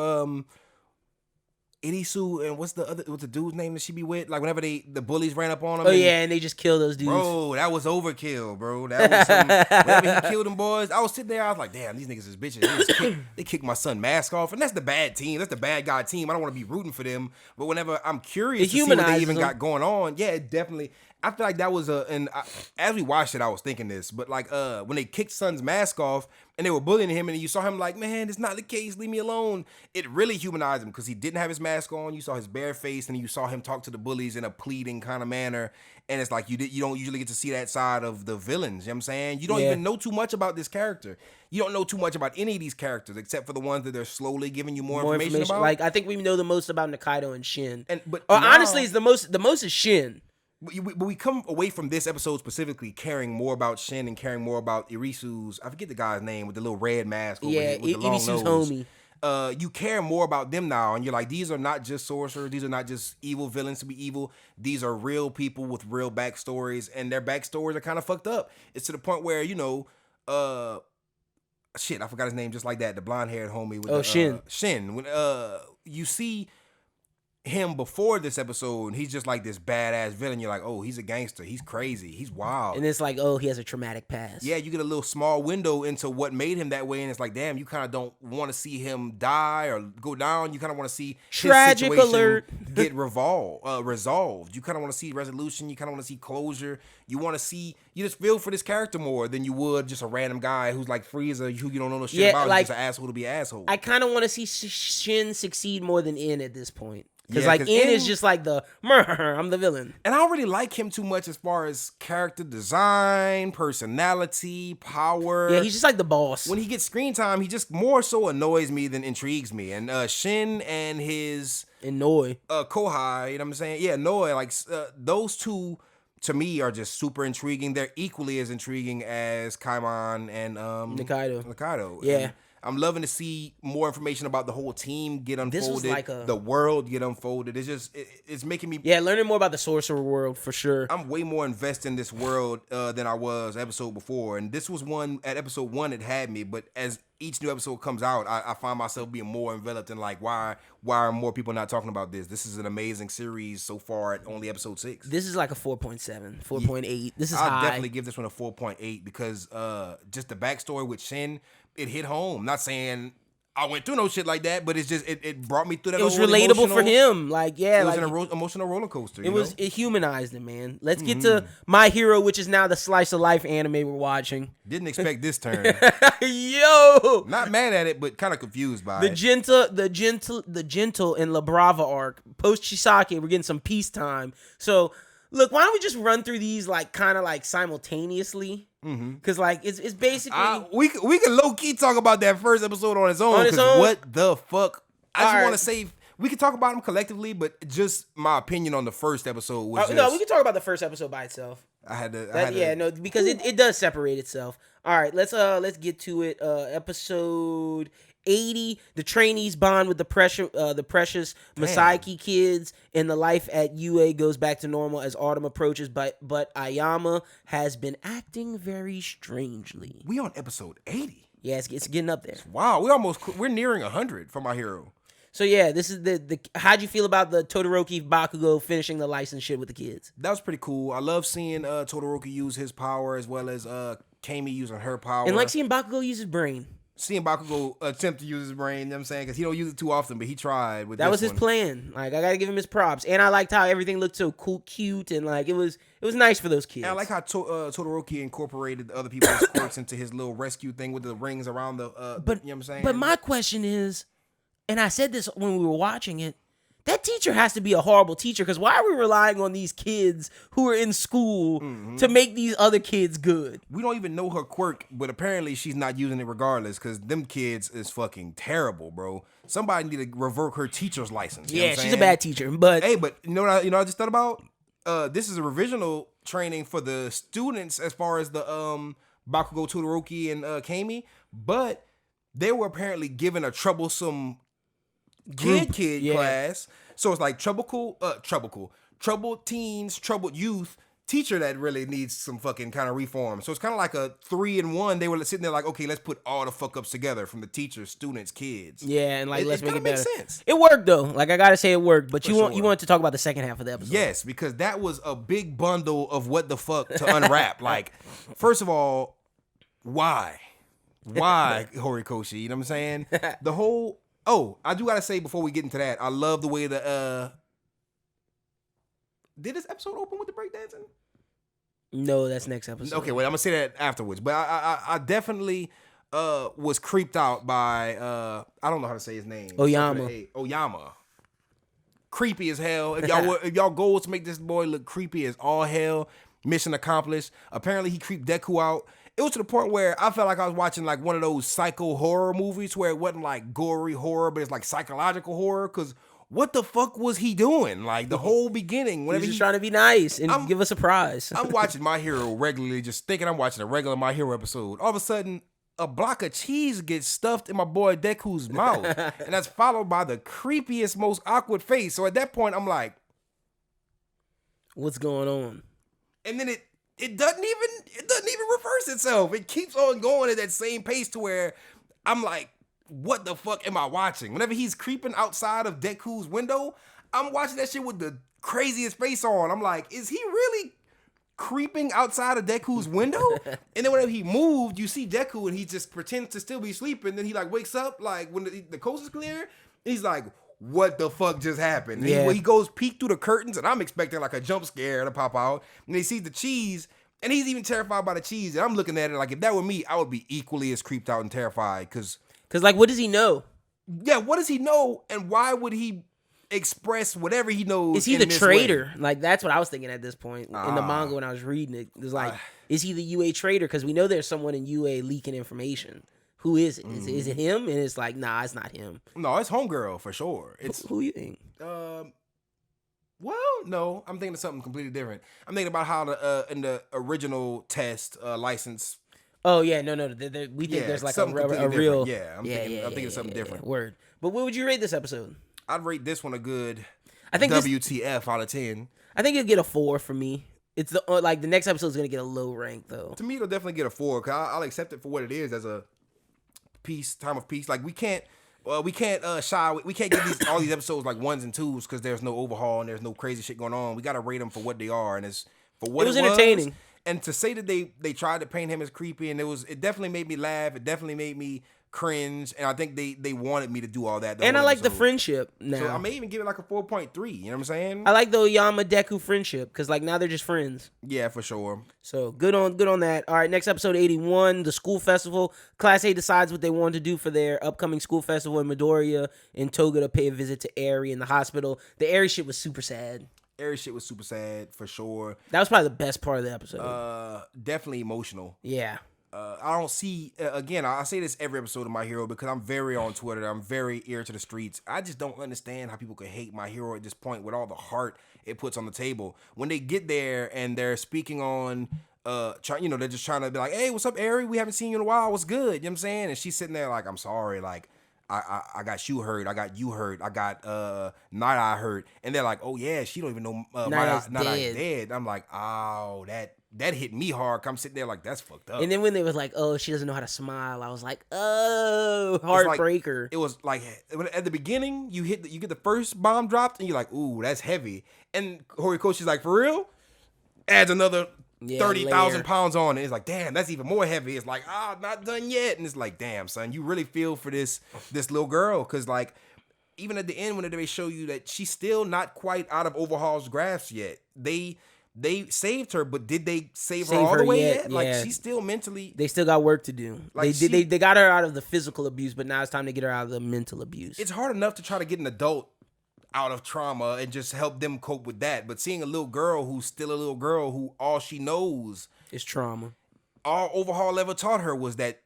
Irisu and what's the dude's name that she be with? Like whenever the bullies ran up on him. Oh yeah, and they just kill those dudes. Bro, that was overkill, bro. That was whenever he killed them boys. I was sitting there, I was like, damn, these niggas is bitches. They kicked my son mask off, and that's the bad team. That's the bad guy team. I don't want to be rooting for them, but whenever I'm curious to see what they even got going on, yeah, it definitely. I feel like that was as we watched it, I was thinking this, but like when they kicked son's mask off and they were bullying him and you saw him like, man, it's not the case, leave me alone. It really humanized him because he didn't have his mask on. You saw his bare face and you saw him talk to the bullies in a pleading kind of manner. And it's like you don't usually get to see that side of the villains. You know what I'm saying? You don't even know too much about this character. You don't know too much about any of these characters except for the ones that they're slowly giving you more information about. Like I think we know the most about Nikaido and Shin. Honestly, it's the most is Shin. But we come away from this episode specifically caring more about Shin and caring more about Irisu's, I forget the guy's name, with the little red mask over with the long Irisu's nose. homie. You care more about them now, and you're like, these are not just sorcerers, these are not just evil villains to be evil, these are real people with real backstories, and their backstories are kind of fucked up. It's to the point where, shit, I forgot his name just like that. The blonde haired homie with Shin. Shin. When you see him before this episode, and he's just like this badass villain. You're like, oh, he's a gangster. He's crazy. He's wild. And it's like, oh, he has a traumatic past. Yeah, you get a little small window into what made him that way, and it's like, damn, you kind of don't want to see him die or go down. You kind of want to see tragic his situation alert get resolved. You kind of want to see resolution. You kind of want to see closure. You just feel for this character more than you would just a random guy who's like Frieza, who you don't know no shit about. Like, just an asshole to be an asshole. I kind of want to see Shin succeed more than In at this point. Because In is just like I'm the villain. And I don't really like him too much as far as character design, personality, power. Yeah, he's just like the boss. When he gets screen time, he just more so annoys me than intrigues me. And Shin and his... And Noi. Kohai, you know what I'm saying? Yeah, Noi, like, those two, to me, are just super intriguing. They're equally as intriguing as Kaimon and... Nikaido. Yeah. And I'm loving to see more information about the whole team get unfolded. This was like the world get unfolded. It's making me... Yeah, learning more about the sorcerer world, for sure. I'm way more invested in this world than I was episode before. And this was one, at episode 1, it had me. But as each new episode comes out, I find myself being more enveloped in like, why are more people not talking about this? This is an amazing series so far at only episode 6. This is like a 4.7, 4.8. This is high. I'll definitely give this one a 4.8 because just the backstory with Shin, it hit home. Not saying I went through no shit like that, but it's just it brought me through that. It was relatable for him. Like, yeah, it was like an emotional roller coaster. It humanized him, man. Let's get to My Hero, which is now the slice of life anime we're watching. Didn't expect this turn. Yo, not mad at it, but kind of confused by the gentle and La Brava arc. Post Chisake, we're getting some peacetime. So look, why don't we just run through these like kind of like simultaneously? Because like it's basically we can low key talk about that first episode on its own. What the fuck? I just want to say we can talk about them collectively, but just my opinion on the first episode was no. We can talk about the first episode by itself. Because it does separate itself. All right, let's get to it. Episode 80, the trainees bond with the precious Masaiki kids, and the life at UA goes back to normal as autumn approaches. But Ayama has been acting very strangely. We on episode 80. Yeah, it's getting up there. Wow, we're nearing 100 for My Hero. So yeah, this is the how'd you feel about the Todoroki Bakugo finishing the license shit with the kids? That was pretty cool. I love seeing Todoroki use his power as well as Kami using her power. And like seeing Bakugo use his brain. Seeing Bakugo attempt to use his brain, you know what I'm saying? Because he don't use it too often, but he tried with that was his plan. Like, I gotta give him his props. And I liked how everything looked so cool, cute, and like it was nice for those kids. And I like how Todoroki incorporated other people's quirks into his little rescue thing with the rings around the you know what I'm saying? But my question is, and I said this when we were watching it, that teacher has to be a horrible teacher, because why are we relying on these kids who are in school to make these other kids good? We don't even know her quirk, but apparently she's not using it regardless, because them kids is fucking terrible, bro. Somebody need to revoke her teacher's license. You know what I'm she's saying? A bad teacher. But hey, but you know what I just thought about? This is a revisional training for the students as far as the Bakugo, Todoroki, and Kami, but they were apparently given a troublesome kid class. So it's like troubled teens, troubled youth teacher that really needs some fucking kind of reform. So it's kind of like a 3-in-1. They were sitting there like, okay, let's put all the fuck ups together from the teachers, students, kids. Yeah, and like let's make it better. Makes sense. It worked though. Like I gotta say it worked. But you wanted to talk about the second half of the episode. Yes, because that was a big bundle of what the fuck to unwrap. Like, first of all, why Horikoshi? You know what I'm saying? The whole. Oh, I do gotta say before we get into that, I love the way the did this episode open with the breakdancing? No, that's next episode. Okay, wait, I'm gonna say that afterwards. But I definitely was creeped out by I don't know how to say his name. Oyama. Creepy as hell. If y'all goal was to make this boy look creepy as all hell, mission accomplished. Apparently he creeped Deku out. It was to the point where I felt like I was watching like one of those psycho horror movies where it wasn't like gory horror, but it's like psychological horror. Because what the fuck was he doing? Like the whole beginning. He's just trying to be nice and give us a prize. I'm watching My Hero regularly, just thinking I'm watching a regular My Hero episode. All of a sudden, a block of cheese gets stuffed in my boy Deku's mouth. And that's followed by the creepiest, most awkward face. So at that point, I'm like, what's going on? And then it doesn't even reverse reverse itself. It keeps on going at that same pace to where I'm like, what the fuck am I watching? Whenever he's creeping outside of Deku's window, I'm watching that shit with the craziest face on. I'm like, is he really creeping outside of Deku's window? And then whenever he moved, you see Deku and he just pretends to still be sleeping. Then he like wakes up like when the coast is clear. He's like, what the fuck just happened? Yeah. He goes peek through the curtains and I'm expecting like a jump scare to pop out. And he sees the cheese and he's even terrified by the cheese. And I'm looking at it like, if that were me, I would be equally as creeped out and terrified. Cause like, what does he know? Yeah, what does he know? And why would he express whatever he knows? Is he the traitor? Like, that's what I was thinking at this point in the manga when I was reading it. It was like, is he the UA traitor? Because we know there's someone in UA leaking information. Who is it? Is it him? And it's like, nah, it's not him. No, it's Homegirl for sure. It's who you think? Well, no, I'm thinking of something completely different. I'm thinking about how in the original test license. Oh yeah, no. We think there's like a real. Yeah, I'm thinking of something different. Word. But what would you rate this episode? I'd rate this one a good. I think WTF out of 10. I think it'll get a 4 for me. It's the next episode's gonna get a low rank though. To me, it'll definitely get a 4 because I'll accept it for what it is as a time of peace. Like we can't get all these episodes like 1s and 2s because there's no overhaul and there's no crazy shit going on. We gotta rate them for what they are, and it's for what it was entertaining. And to say that they tried to paint him as creepy, and it definitely made me laugh. It definitely made me cringe, and I think they wanted me to do all that. And I like the friendship now. So I may even give it like a 4.3. You know what I'm saying? I like the Oyama Deku friendship because like now they're just friends. Yeah, for sure. So good on that. All right, next episode 81, the school festival. Class A decides what they want to do for their upcoming school festival in Midoriya and Toga to pay a visit to Eri in the hospital. The Eri shit was super sad. Eri shit was super sad for sure. That was probably the best part of the episode. Definitely emotional. Yeah. I don't see, again, I say this every episode of My Hero because I'm very on Twitter. I'm very ear to the streets. I just don't understand how people could hate My Hero at this point with all the heart it puts on the table. When they get there and they're speaking on, they're just trying to be like, hey, what's up, Eri? We haven't seen you in a while. What's good? You know what I'm saying? And she's sitting there like, I'm sorry. Like, I got you hurt. I got you hurt. I got Night Eye hurt. And they're like, oh, yeah, she don't even know Night Eye's dead. I'm like, oh, that hit me hard. I'm sitting there like, that's fucked up. And then when they was like, oh, she doesn't know how to smile, I was like, oh, heartbreaker. It was like at the beginning, you get the first bomb dropped, and you're like, ooh, that's heavy. And Horikoshi's like, for real? Adds another 30,000 pounds on it. It's like, damn, that's even more heavy. It's like, not done yet. And it's like, damn, son, you really feel for this little girl. Because like, even at the end, when they show you that she's still not quite out of Overhaul's grasp yet, they saved her, but did they save her all the way yet? Like, she's still mentally... They still got work to do. Like they got her out of the physical abuse, but now it's time to get her out of the mental abuse. It's hard enough to try to get an adult out of trauma and just help them cope with that. But seeing a little girl who's still a little girl who all she knows... is trauma. All Overhaul ever taught her was that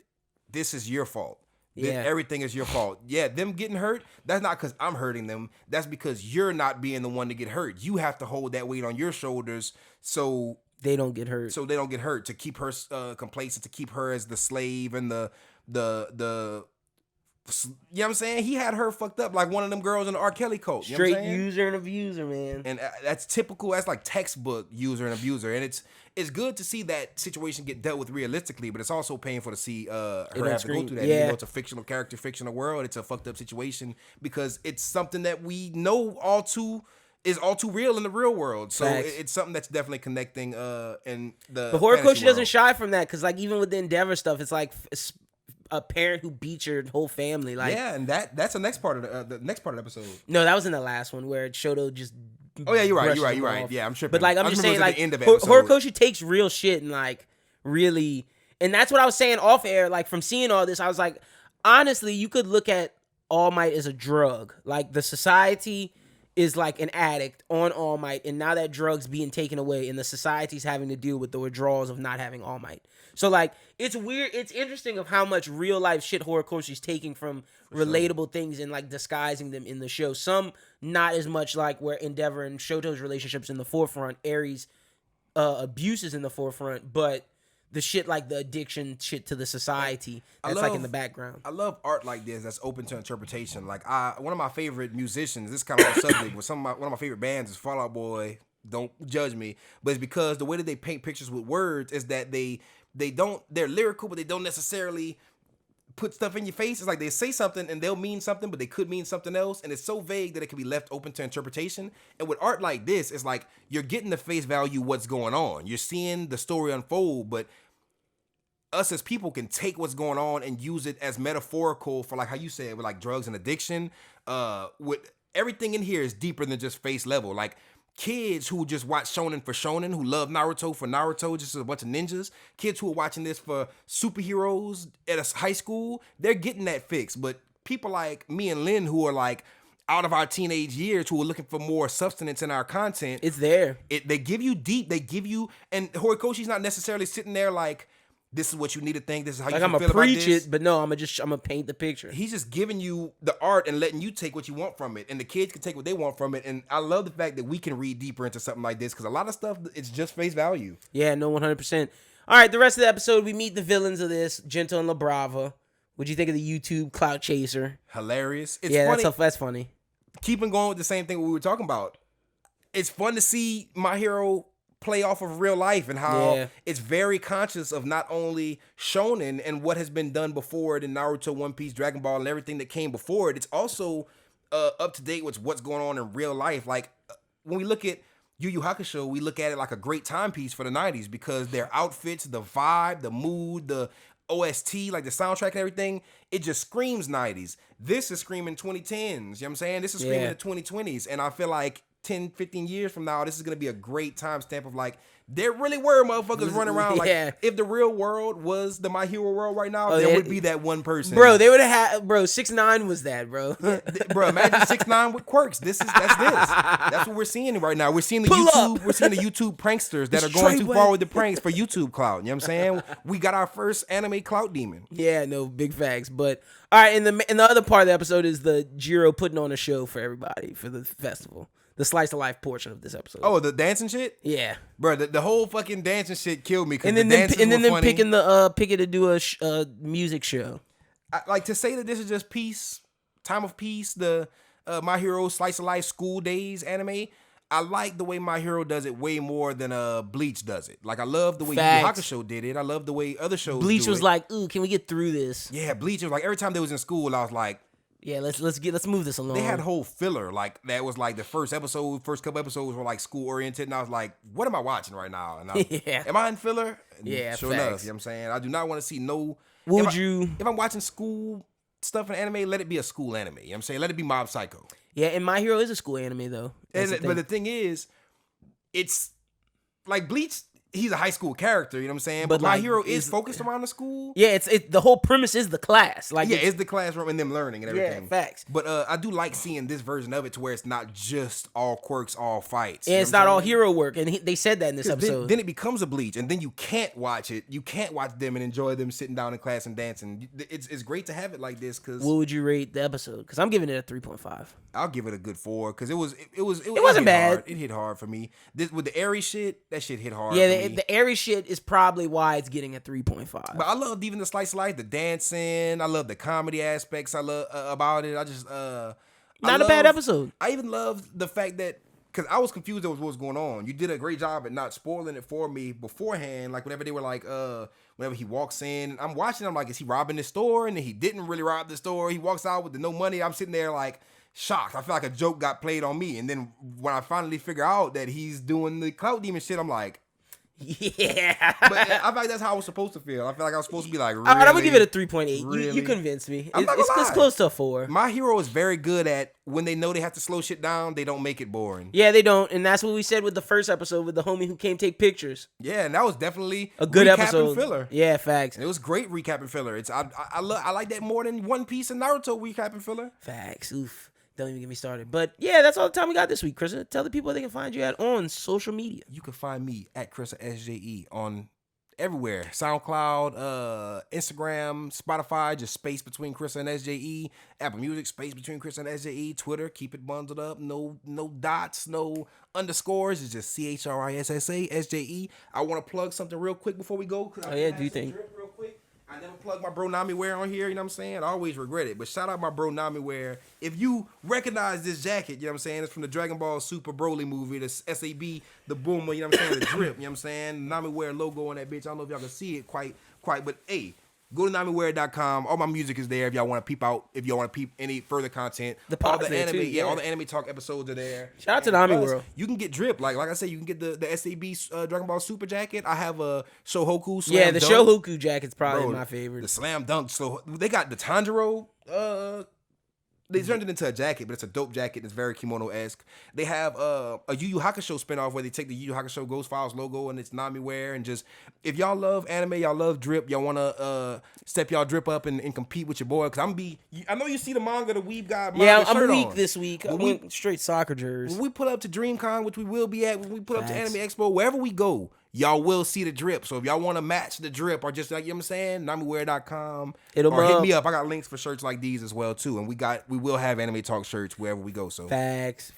this is your fault. Yeah. Everything is your fault. Yeah, them getting hurt, that's not because I'm hurting them. That's because you're not being the one to get hurt. You have to hold that weight on your shoulders so they don't get hurt. So they don't get hurt, to keep her complacent, to keep her as the slave and the you know what I'm saying? He had her fucked up like one of them girls in the R. Kelly cult. You know what I'm saying? User and abuser, man. And that's typical. That's like textbook user and abuser. And it's good to see that situation get dealt with realistically, but it's also painful to see her have to go through that. Yeah. Even though it's a fictional character, fictional world, it's a fucked up situation because it's something that we know is all too real in the real world. So it's something that's definitely connecting in the But Horikoshi doesn't shy from that because like even with the Endeavor stuff, it's like a parent who beats your whole family. Like, yeah, and that's the next part of the next part of the episode. No, that was in the last one where Shoto just. Oh yeah, you're right. Yeah, I'm tripping. But like I'm just saying, like Horikoshi takes real shit and like really, and that's what I was saying off air. Like from seeing all this, I was like, honestly, you could look at All Might as a drug. Like the society is like an addict on All Might, and now that drug's being taken away, and the society's having to deal with the withdrawals of not having All Might. So like it's weird. It's interesting of how much real life shit Horikoshi's taking from relatable things and like disguising them in the show. Some not as much, like where Endeavor and Shoto's relationships in the forefront, Eri's abuse is in the forefront, but the shit like the addiction shit to the society that's like in the background. I love art like this that's open to interpretation. Like one of my favorite musicians, this kind of off subject, but one of my favorite bands is Fall Out Boy. Don't judge me, but it's because the way that they paint pictures with words is that they they're lyrical, but they don't necessarily put stuff in your face. It's like they say something and they'll mean something, but they could mean something else. And it's so vague that it can be left open to interpretation. And with art like this, it's like you're getting the face value what's going on. You're seeing the story unfold, but us as people can take what's going on and use it as metaphorical for, like how you said, with like drugs and addiction. With everything in here is deeper than just face level. Like kids who just watch shonen for shonen, who love Naruto for Naruto, just a bunch of ninjas. Kids who are watching this for superheroes at a high school, they're getting that fix. But people like me and Lynn, who are like out of our teenage years, who are looking for more substance in our content, it's there. They give you deep. They give you, and Horikoshi's not necessarily sitting there like, this is what you need to think. This is how you feel about this. I'm gonna preach it, but no, I'm gonna paint the picture. He's just giving you the art and letting you take what you want from it, and the kids can take what they want from it. And I love the fact that we can read deeper into something like this, because a lot of stuff, it's just face value. Yeah, no, 100%. All right, the rest of the episode, we meet the villains of this, Gento and La Brava. What'd you think of the YouTube clout chaser? Hilarious. It's funny. funny. That's funny. Keeping going with the same thing we were talking about. It's fun to see My Hero play off of real life and how it's very conscious of not only shonen and what has been done before it in Naruto, One Piece, Dragon Ball, and everything that came before it. It's also up to date with what's going on in real life. Like when we look at Yu Yu Hakusho, we look at it like a great timepiece for the 90s, because their outfits, the vibe, the mood, the OST, like the soundtrack and everything, it just screams 90s. This is screaming 2010s, you know what I'm saying? This is screaming the 2020s, and I feel like 10, 15 years from now, this is going to be a great timestamp of like, there really were motherfuckers running around. Like, if the real world was the My Hero world right now, there would be that one person. Bro, they would have had, 6ix9ine was that, bro. Bro, imagine 6ix9ine with quirks. That's this. That's what we're seeing right now. We're seeing the YouTube pranksters that are going too far with the pranks for YouTube clout. You know what I'm saying? We got our first anime clout demon. Yeah, no, big facts. But all right, and the other part of the episode is the Jiro putting on a show for everybody for the festival. The slice of life portion of this episode. Oh, the dancing shit? Yeah. Bro, the whole fucking dancing shit killed me. And then them picking to do a music show. Like, to say that this is just peace, time of peace, the My Hero slice of life school days anime, I like the way My Hero does it way more than Bleach does it. Like, I love the way Yu Yu Hakusho did it. I love the way other shows Bleach do was it. like, ooh, can we get through this? Yeah, Bleach was like, every time they was in school, I was like, yeah, let's move this along. They had whole filler, like that was like the first couple episodes were like school oriented, and I was like, what am I watching right now? And am I in filler? And sure enough, you know what I'm saying? I do not want to see no. If I'm watching school stuff in anime, let it be a school anime. You know what I'm saying? Let it be Mob Psycho. Yeah, and My Hero is a school anime though. But the thing is, it's like Bleach. He's a high school character, you know what I'm saying? But My Hero is focused around the school. Yeah, it's the whole premise is the class. Like, it's the classroom and them learning and everything. Yeah, facts. But I do like seeing this version of it to where it's not just all quirks, all fights. And it's not all hero work. And they said that in this episode. Then it becomes a Bleach, and then you can't watch it. You can't watch them and enjoy them sitting down in class and dancing. It's great to have it like this. Cause what would you rate the episode? Because I'm giving it a 3.5. I'll give it a good 4 because it wasn't bad. Hard. It hit hard for me. This with the airy shit, that shit hit hard. Yeah, the airy shit is probably why it's getting a 3.5. But I loved even the slice of life, the dancing. I love the comedy aspects. I love about it. I just not a bad episode. I even loved the fact that because I was confused with what was going on. You did a great job at not spoiling it for me beforehand. Like whenever they were like, whenever he walks in, I'm watching. I'm like, is he robbing the store? And then he didn't really rob the store. He walks out with the no money. I'm sitting there like, shocked. I feel like a joke got played on me. And then when I finally figure out that he's doing the clout demon shit, I'm like, yeah. But I feel like that's how I was supposed to feel. I feel like I was supposed to be like, really? I'm gonna give it a 3.8. Really? You convinced me. It's close to a 4. My Hero is very good at when they know they have to slow shit down, they don't make it boring. Yeah, they don't. And that's what we said with the first episode with the homie who came take pictures. Yeah, and that was definitely a good episode. Filler. Yeah, facts. And it was great recapping filler. I like that more than One Piece and Naruto recapping filler. Facts. Oof. Don't even get me started. But yeah, that's all the time we got this week, Chrissa. Tell the people they can find you on social media. You can find me at Chrissa SJE on everywhere. SoundCloud, Instagram, Spotify, just space between Chrissa and SJE. Apple Music, space between Chrissa and SJE. Twitter, keep it bundled up. No dots, no underscores. It's just CHRISSA SJE. I want to plug something real quick before we go. Oh yeah, do you think? Real quick. I never plug my bro Nami wear on here, you know what I'm saying? I always regret it, but shout out my bro Nami wear. If you recognize this jacket, you know what I'm saying? It's from the Dragon Ball Super Broly movie, the SAB, the Boomer, you know what I'm saying? The drip, you know what I'm saying? Nami wear logo on that bitch. I don't know if y'all can see it quite, but hey, go to NamiWear.com. All my music is there if y'all want to peep out, if y'all want to peep any further content. All the anime, all the anime talk episodes are there. Shout out to Nami World. You can get drip. Like I said, you can get the SAB Dragon Ball Super jacket. I have a Shohoku Slam Yeah, the Dunk. Shohoku jacket's probably my favorite. The Slam Dunk. So they got the Tanjiro. They turned it into a jacket, but it's a dope jacket. It's very kimono-esque. They have a Yu Yu Hakusho spinoff where they take the Yu Yu Hakusho Ghost Files logo and it's Nami wear. And just, if y'all love anime, y'all love drip, y'all want to step y'all drip up and compete with your boy. Because I know you see the manga, the Weeb Guy manga Yeah, I'm shirt weak on. this week. I went straight soccer jerseys. When we pull up to DreamCon, which we will be at, when we pull up to Anime Expo, wherever we go, y'all will see the drip. So if y'all want to match the drip or just like, you know what I'm saying, NamiWear.com or hit me up. I got links for shirts like these as well too. And we will have Anime Talk shirts wherever we go. So facts.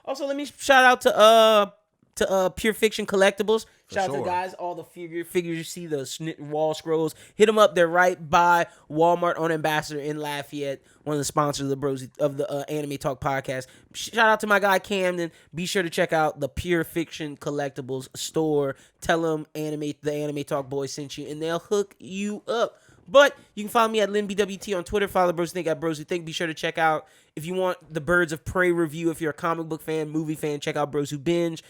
Also, let me shout out to Pure Fiction Collectibles. Shout out to the guys, all the figures you see, the wall scrolls. Hit them up. They're right by Walmart on Ambassador in Lafayette, one of the sponsors of the Anime Talk podcast. Shout out to my guy Camden. Be sure to check out the Pure Fiction Collectibles store. Tell them the Anime Talk boys sent you, and they'll hook you up. But you can follow me at LynnBWT on Twitter. Follow BrosWhoThink at BrosWhoThink. Be sure to check out, if you want the Birds of Prey review, if you're a comic book fan, movie fan, check out Bros Who Binge.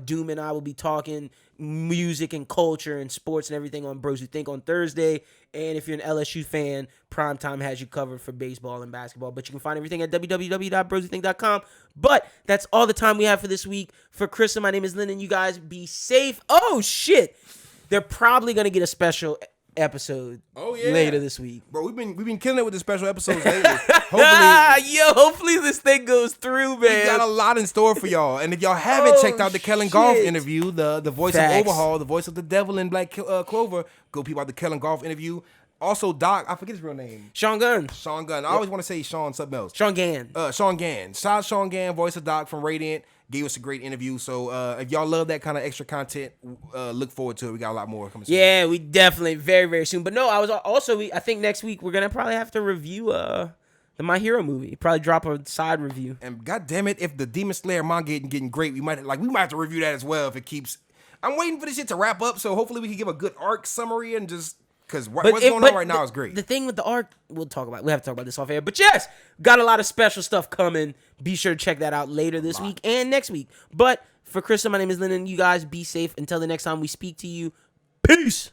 Doom and I will be talking music and culture and sports and everything on Bros Who Think on Thursday. And if you're an LSU fan, Primetime has you covered for baseball and basketball. But you can find everything at www.broswhothink.com. But that's all the time we have for this week. For Chrissa, my name is Lynden. You guys be safe. Oh, shit. They're probably going to get a special episode later this week. Bro, we've been killing it with the special episodes lately. Hopefully this thing goes through, man. We got a lot in store for y'all. And if y'all haven't checked out the Kellen Golf interview, the voice of Overhaul, the voice of the devil in Black Clover, go peep out the Kellen Golf interview. Also, Doc, I forget his real name. Sean Gunn. I always want to say Sean something else. Sean Gann. Sean Gann. Shout out Sean Gann, voice of Doc from Radiant. Gave us a great interview. So if y'all love that kind of extra content, look forward to it. We got a lot more coming soon. Yeah, we definitely very, very soon. But no, I think next week we're gonna probably have to review the My Hero movie. Probably drop a side review. And god damn it, if the Demon Slayer manga isn't getting great, we might have to review that as well if it keeps. I'm waiting for this shit to wrap up, so hopefully we can give a good arc summary and just. Because what's going on right now is great. The thing with the arc, we have to talk about this off air. But yes, got a lot of special stuff coming. Be sure to check that out later this week and next week. But for Chrissa, my name is Lynden. You guys be safe. Until the next time we speak to you. Peace.